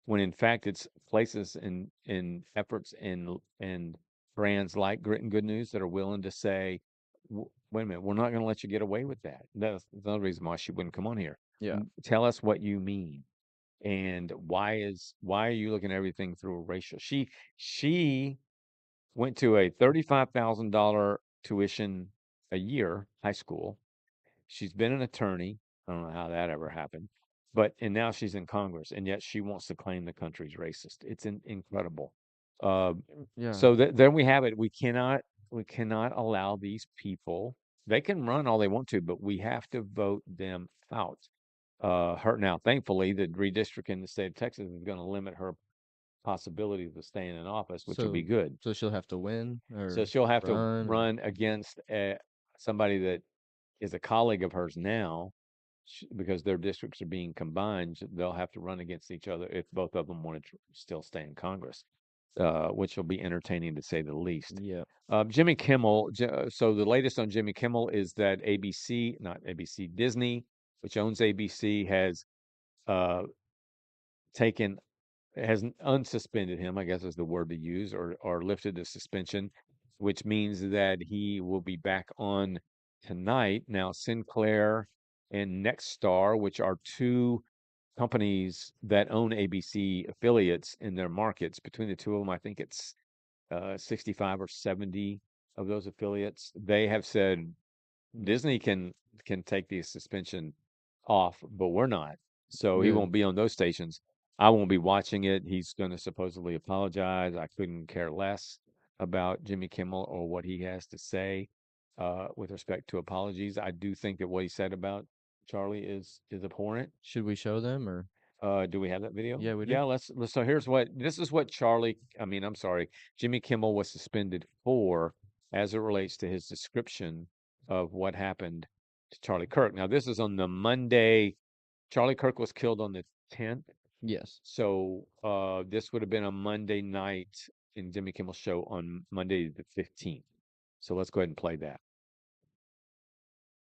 when in fact it's places and efforts and brands like Grit and Good News that are willing to say, wait a minute, we're not going to let you get away with that. That's another reason why she wouldn't come on here. Yeah. Tell us what you mean. And why are you looking at everything through a racial? She went to a $35,000 tuition a year high school. She's been an attorney. I don't know how that ever happened, and now she's in Congress, and yet she wants to claim the country's racist. It's incredible. Uh, Yeah. so there we have it. We cannot allow these people. They can run all they want to, but we have to vote them out. Now, thankfully, the redistricting in the state of Texas is going to limit her possibilities of staying in office, which will be good. So she'll have to win So or she'll have to run. run against somebody that is a colleague of hers now, because their districts are being combined. They'll have to run against each other if both of them want to still stay in Congress, which will be entertaining to say the least. Yeah. Jimmy Kimmel. So the latest on Jimmy Kimmel is that Disney which owns ABC, has uh, taken has unsuspended him, I guess is the word to use, or lifted the suspension, which means that he will be back on tonight. Now, Sinclair and Nexstar, which are two companies that own ABC affiliates in their markets, between the two of them, I think it's 65 or 70 of those affiliates. They have said Disney can take the suspension off, but we're not. So he Good. won't be on those stations. I won't be watching it. He's going to supposedly apologize. I couldn't care less about Jimmy Kimmel or what he has to say with respect to apologies. I do think that what he said about Charlie is abhorrent. Should we show them or? Do we have that video? Yeah, we do. Yeah, let's. So this is what I'm sorry, Jimmy Kimmel was suspended for as it relates to his description of what happened to Charlie Kirk. Now, this is on the Monday. Charlie Kirk was killed on the 10th. Yes. So this would have been a Monday night in Jimmy Kimmel's show on Monday the 15th. So let's go ahead and play that.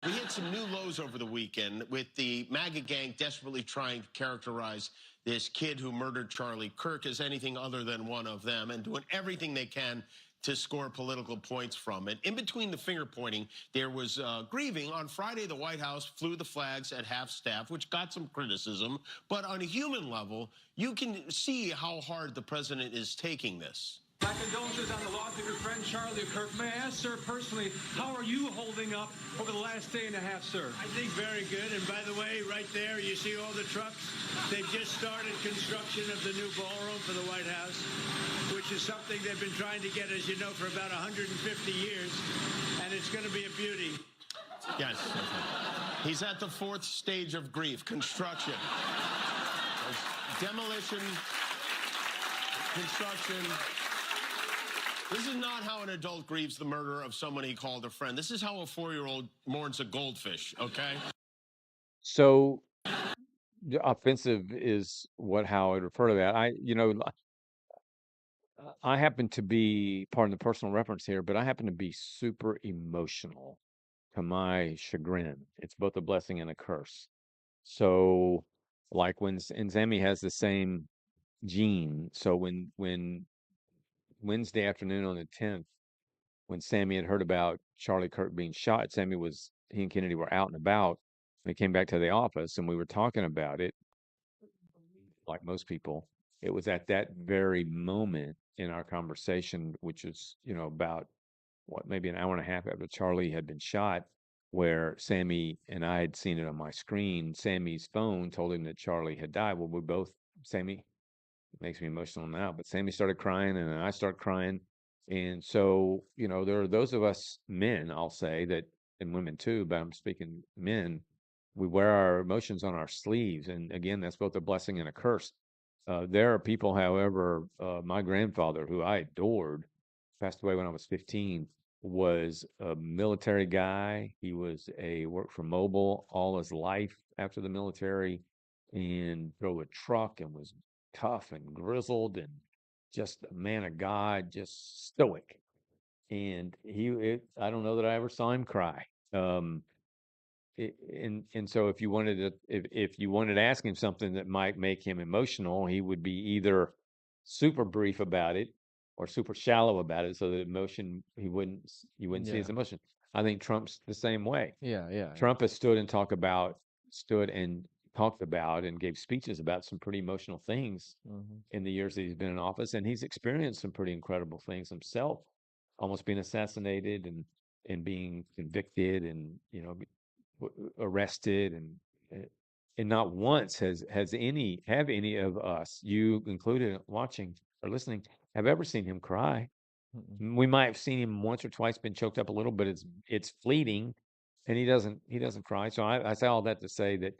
We hit some new lows over the weekend with the MAGA gang desperately trying to characterize this kid who murdered Charlie Kirk as anything other than one of them and doing everything they can to score political points from it. In between the finger pointing, there was grieving. On Friday, the White House flew the flags at half staff, which got some criticism. But on a human level, you can see how hard the president is taking this. My condolences on the loss of your friend Charlie Kirk. May I ask, sir, personally, how are you holding up over the last day and a half, sir? I think very good. And by the way, right there, you see all the trucks? They've just started construction of the new ballroom for the White House, which is something they've been trying to get, as you know, for about 150 years. And it's going to be a beauty. Yes. He's at the fourth stage of grief, construction. Demolition, construction. This is not how an adult grieves the murder of someone he called a friend. This is how a 4-year-old mourns a goldfish, okay? So offensive is how I refer to that. I happen to be, pardon the personal reference here, but I happen to be super emotional to my chagrin. It's both a blessing and a curse. So like and Sammy has the same gene. So when Wednesday afternoon on the 10th, when Sammy had heard about Charlie Kirk being shot, he and Kennedy were out and about. They came back to the office and we were talking about it. Like most people, it was at that very moment in our conversation, which was, about maybe an hour and a half after Charlie had been shot, where Sammy and I had seen it on my screen. Sammy's phone told him that Charlie had died. Well, Sammy makes me emotional now, but Sammy started crying and then I started crying. And so, there are those of us men, I'll say that, and women too, but I'm speaking men, we wear our emotions on our sleeves. And again, that's both a blessing and a curse. There are people, however, my grandfather, who I adored, passed away when I was 15, was a military guy. He worked for Mobil all his life after the military and drove a truck and was tough and grizzled and just a man of God, just stoic. And I don't know that I ever saw him cry. And so if you wanted to ask him something that might make him emotional, he would be either super brief about it or super shallow about it, so that you wouldn't see his emotion. I think Trump's the same way. Yeah. Trump has stood and talked about and gave speeches about some pretty emotional things in the years that he's been in office, and he's experienced some pretty incredible things himself, almost being assassinated and being convicted and arrested, and not once have any of us, you included, watching or listening, have ever seen him cry. We might have seen him once or twice, been choked up a little, but it's fleeting, and he doesn't cry. So I say all that to say that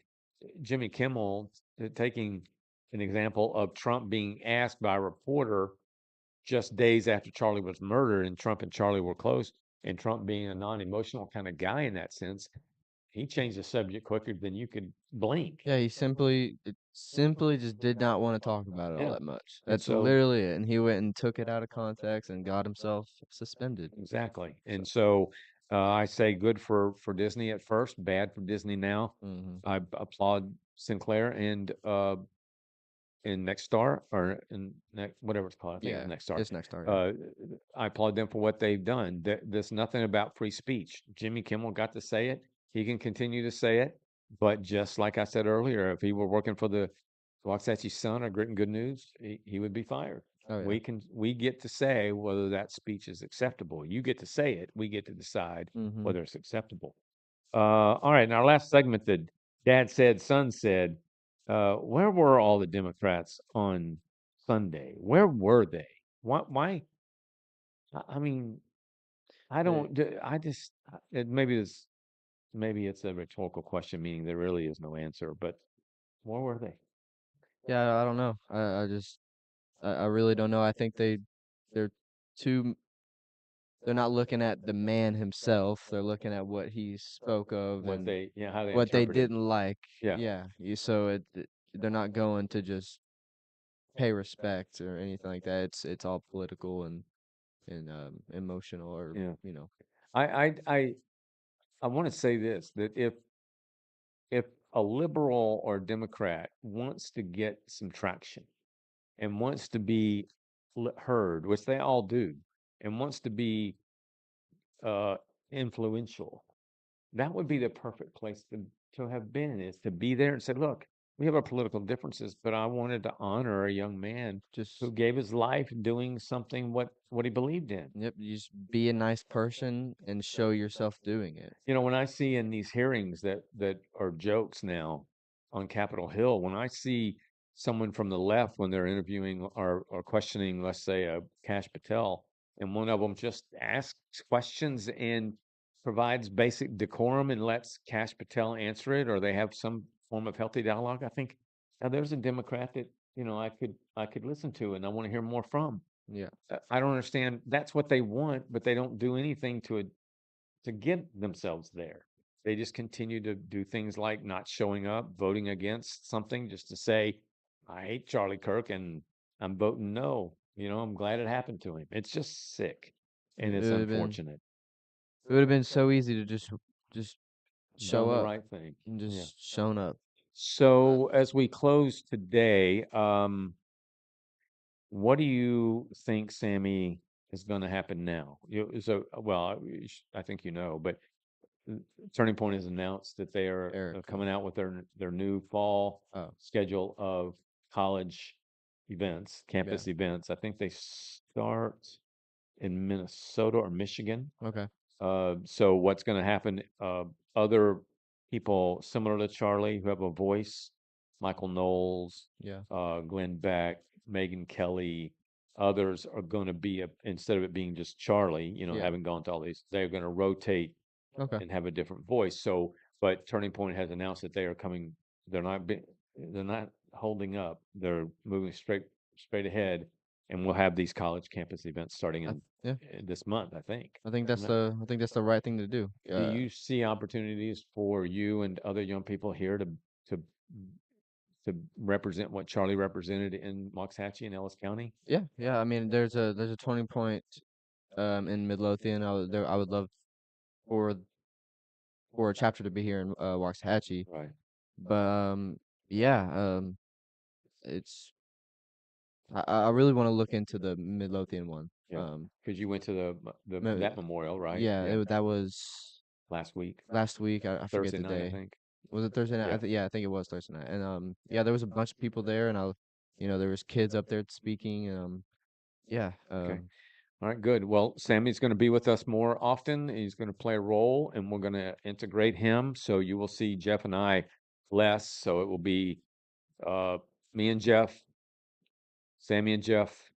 Jimmy Kimmel, taking an example of Trump being asked by a reporter just days after Charlie was murdered, and Trump and Charlie were close, and Trump being a non-emotional kind of guy in that sense, he changed the subject quicker than you could blink. Yeah, he simply just did not want to talk about it all Yeah. that much. And That's so- literally it. And he went and took it out of context and got himself suspended. Exactly. And so I say good for Disney at first, bad for Disney now. Mm-hmm. I applaud Sinclair and Nexstar or whatever it's called. I think it Yeah, was Nexstar. it's next start. Yeah. I applaud them for what they've done. There's nothing about free speech. Jimmy Kimmel got to say it. He can continue to say it. But just like I said earlier, if he were working for the Waxahachie Sun or Grit and Good News, he would be fired. Oh yeah. We get to say whether that speech is acceptable. You get to say it. We get to decide Mm-hmm. whether it's acceptable. All right. In our last segment, the dad said, son said, where were all the Democrats on Sunday? Where were they? Why? I mean, I don't. I just. Maybe it's a rhetorical question, meaning there really is no answer. But where were they? Yeah, I don't know. I really don't know. I think they're too. They're not looking at the man himself. They're looking at what he spoke of What and they? Yeah, how they what they interpret it. didn't like. Yeah. Yeah. So they're not going to just pay respect or anything like that. It's all political and emotional or Yeah. you know. I want to say this, that if a liberal or Democrat wants to get some traction and wants to be heard, which they all do, and wants to be uh, influential, that would be the perfect place to have been, is to be there and say, look, we have our political differences, but I wanted to honor a young man who Just gave his life doing something what he believed in. yep, you just be a nice person and show yourself doing it. You know, when I see in these hearings that are jokes now on Capitol Hill, when I see someone from the left when they're interviewing or questioning, let's say, a Kash Patel, and one of them just asks questions and provides basic decorum and lets Kash Patel answer it, or they have some form of healthy dialogue, I think, now there's a Democrat that, I could listen to and I want to hear more from. Yeah. I don't understand. That's what they want, but they don't do anything to get themselves there. They just continue to do things like not showing up, voting against something just to say, I hate Charlie Kirk and I'm voting no. I'm glad it happened to him. It's just sick and It it's would have been unfortunate. it would have been so easy to just show Done the up right thing. and Yeah. just shown up. So as we close today, what do you think, Sammy, is going to happen now? I think but Turning Point has announced that they are Eric. coming out with their new fall Oh. schedule of college events, campus events. I think they start in Minnesota or Michigan. Okay. So what's going to happen? Other people similar to Charlie who have a voice, Michael Knowles, Yeah. Glenn Beck, Megan Kelly, others are going to be instead of it being just Charlie, Yeah. having gone to all these, they're going to rotate Okay. and have a different voice. So, but Turning Point has announced that they are coming. They're not holding up. They're moving straight ahead, and we'll have these college campus events starting Yeah. in this month, I think. I think that's the right thing to do. Do you see opportunities for you and other young people here to to represent what Charlie represented in Waxahachie and Ellis County? Yeah. I mean, there's a Turning Point in Midlothian. I would love for a chapter to be here in Waxahachie. Right. But yeah, it's I really want to look into the Midlothian one. Yeah. Because you went to that memorial, right? Yeah, that was last week. last week. I forget Thursday the night, I day. think. Was it Thursday night? Yeah. I think it was Thursday night. And yeah, there was a bunch of people there, and there was kids up there speaking. Yeah. Okay. All right, good. Well, Sammy's going to be with us more often. He's going to play a role, and we're going to integrate him. So you will see Jeff and I less. So it will be me and Jeff, Sammy and Jeff,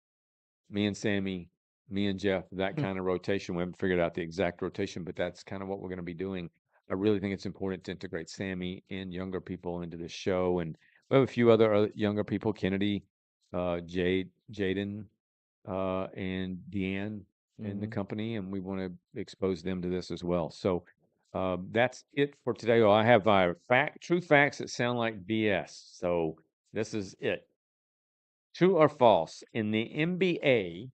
me and Sammy, me and Jeff, that kind of rotation. We haven't figured out the exact rotation, but that's kind of what we're going to be doing. I really think it's important to integrate Sammy and younger people into this show. And we have a few other younger people, Kennedy, Jaden, and Deanne in the company, and we want to expose them to this as well. So that's it for today. I have true facts that sound like BS. So this is it. True or false? In the NBA,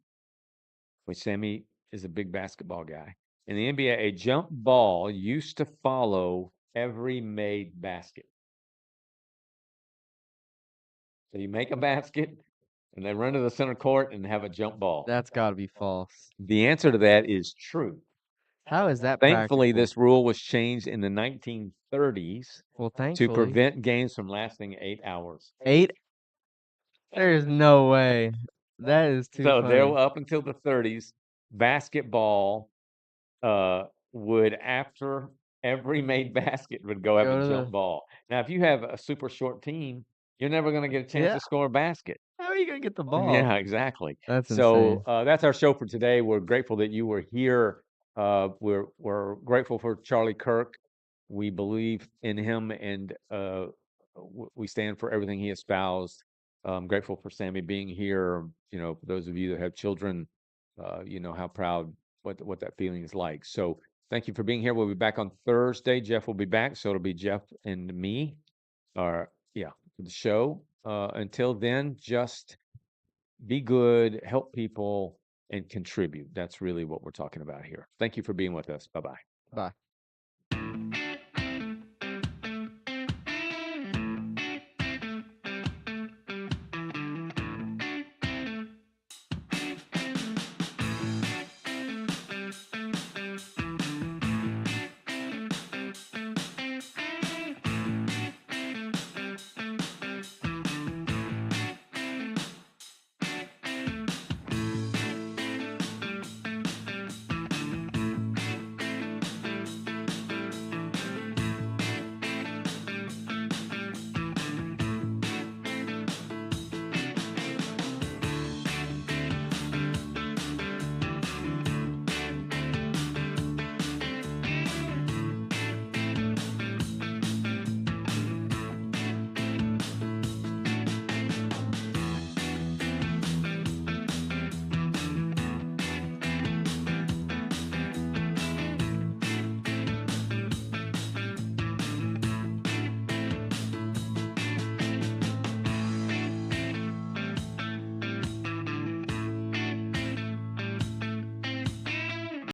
which Sammy is a big basketball guy, In the NBA, a jump ball used to follow every made basket. So you make a basket and they run to the center court and have a jump ball. That's got to be false. The answer to that is true. How is that Thankfully, practical? this rule was changed in the 1930s Well, to thankfully. prevent games from lasting 8 hours. 8? There's no way. That is too So there, funny. up until the 30s, basketball would, after every made basket, would go have Go a to jump the- ball. Now, if you have a super short team, you're never going to get a chance Yeah. to score a basket. How are you going to get the ball? Yeah, exactly. That's So insane. that's our show for today. We're grateful that you were here. We're grateful for Charlie Kirk. We believe in him, and we stand for everything he espoused. Grateful for Sammy being here. You know, for those of you that have children, you know how proud what that feeling is like. So thank you for being here. We'll be back on Thursday. Jeff will be back, so it'll be Jeff and me. For the show. Until then, just be good, help people, and contribute. That's really what we're talking about here. Thank you for being with us. Bye-bye. Bye.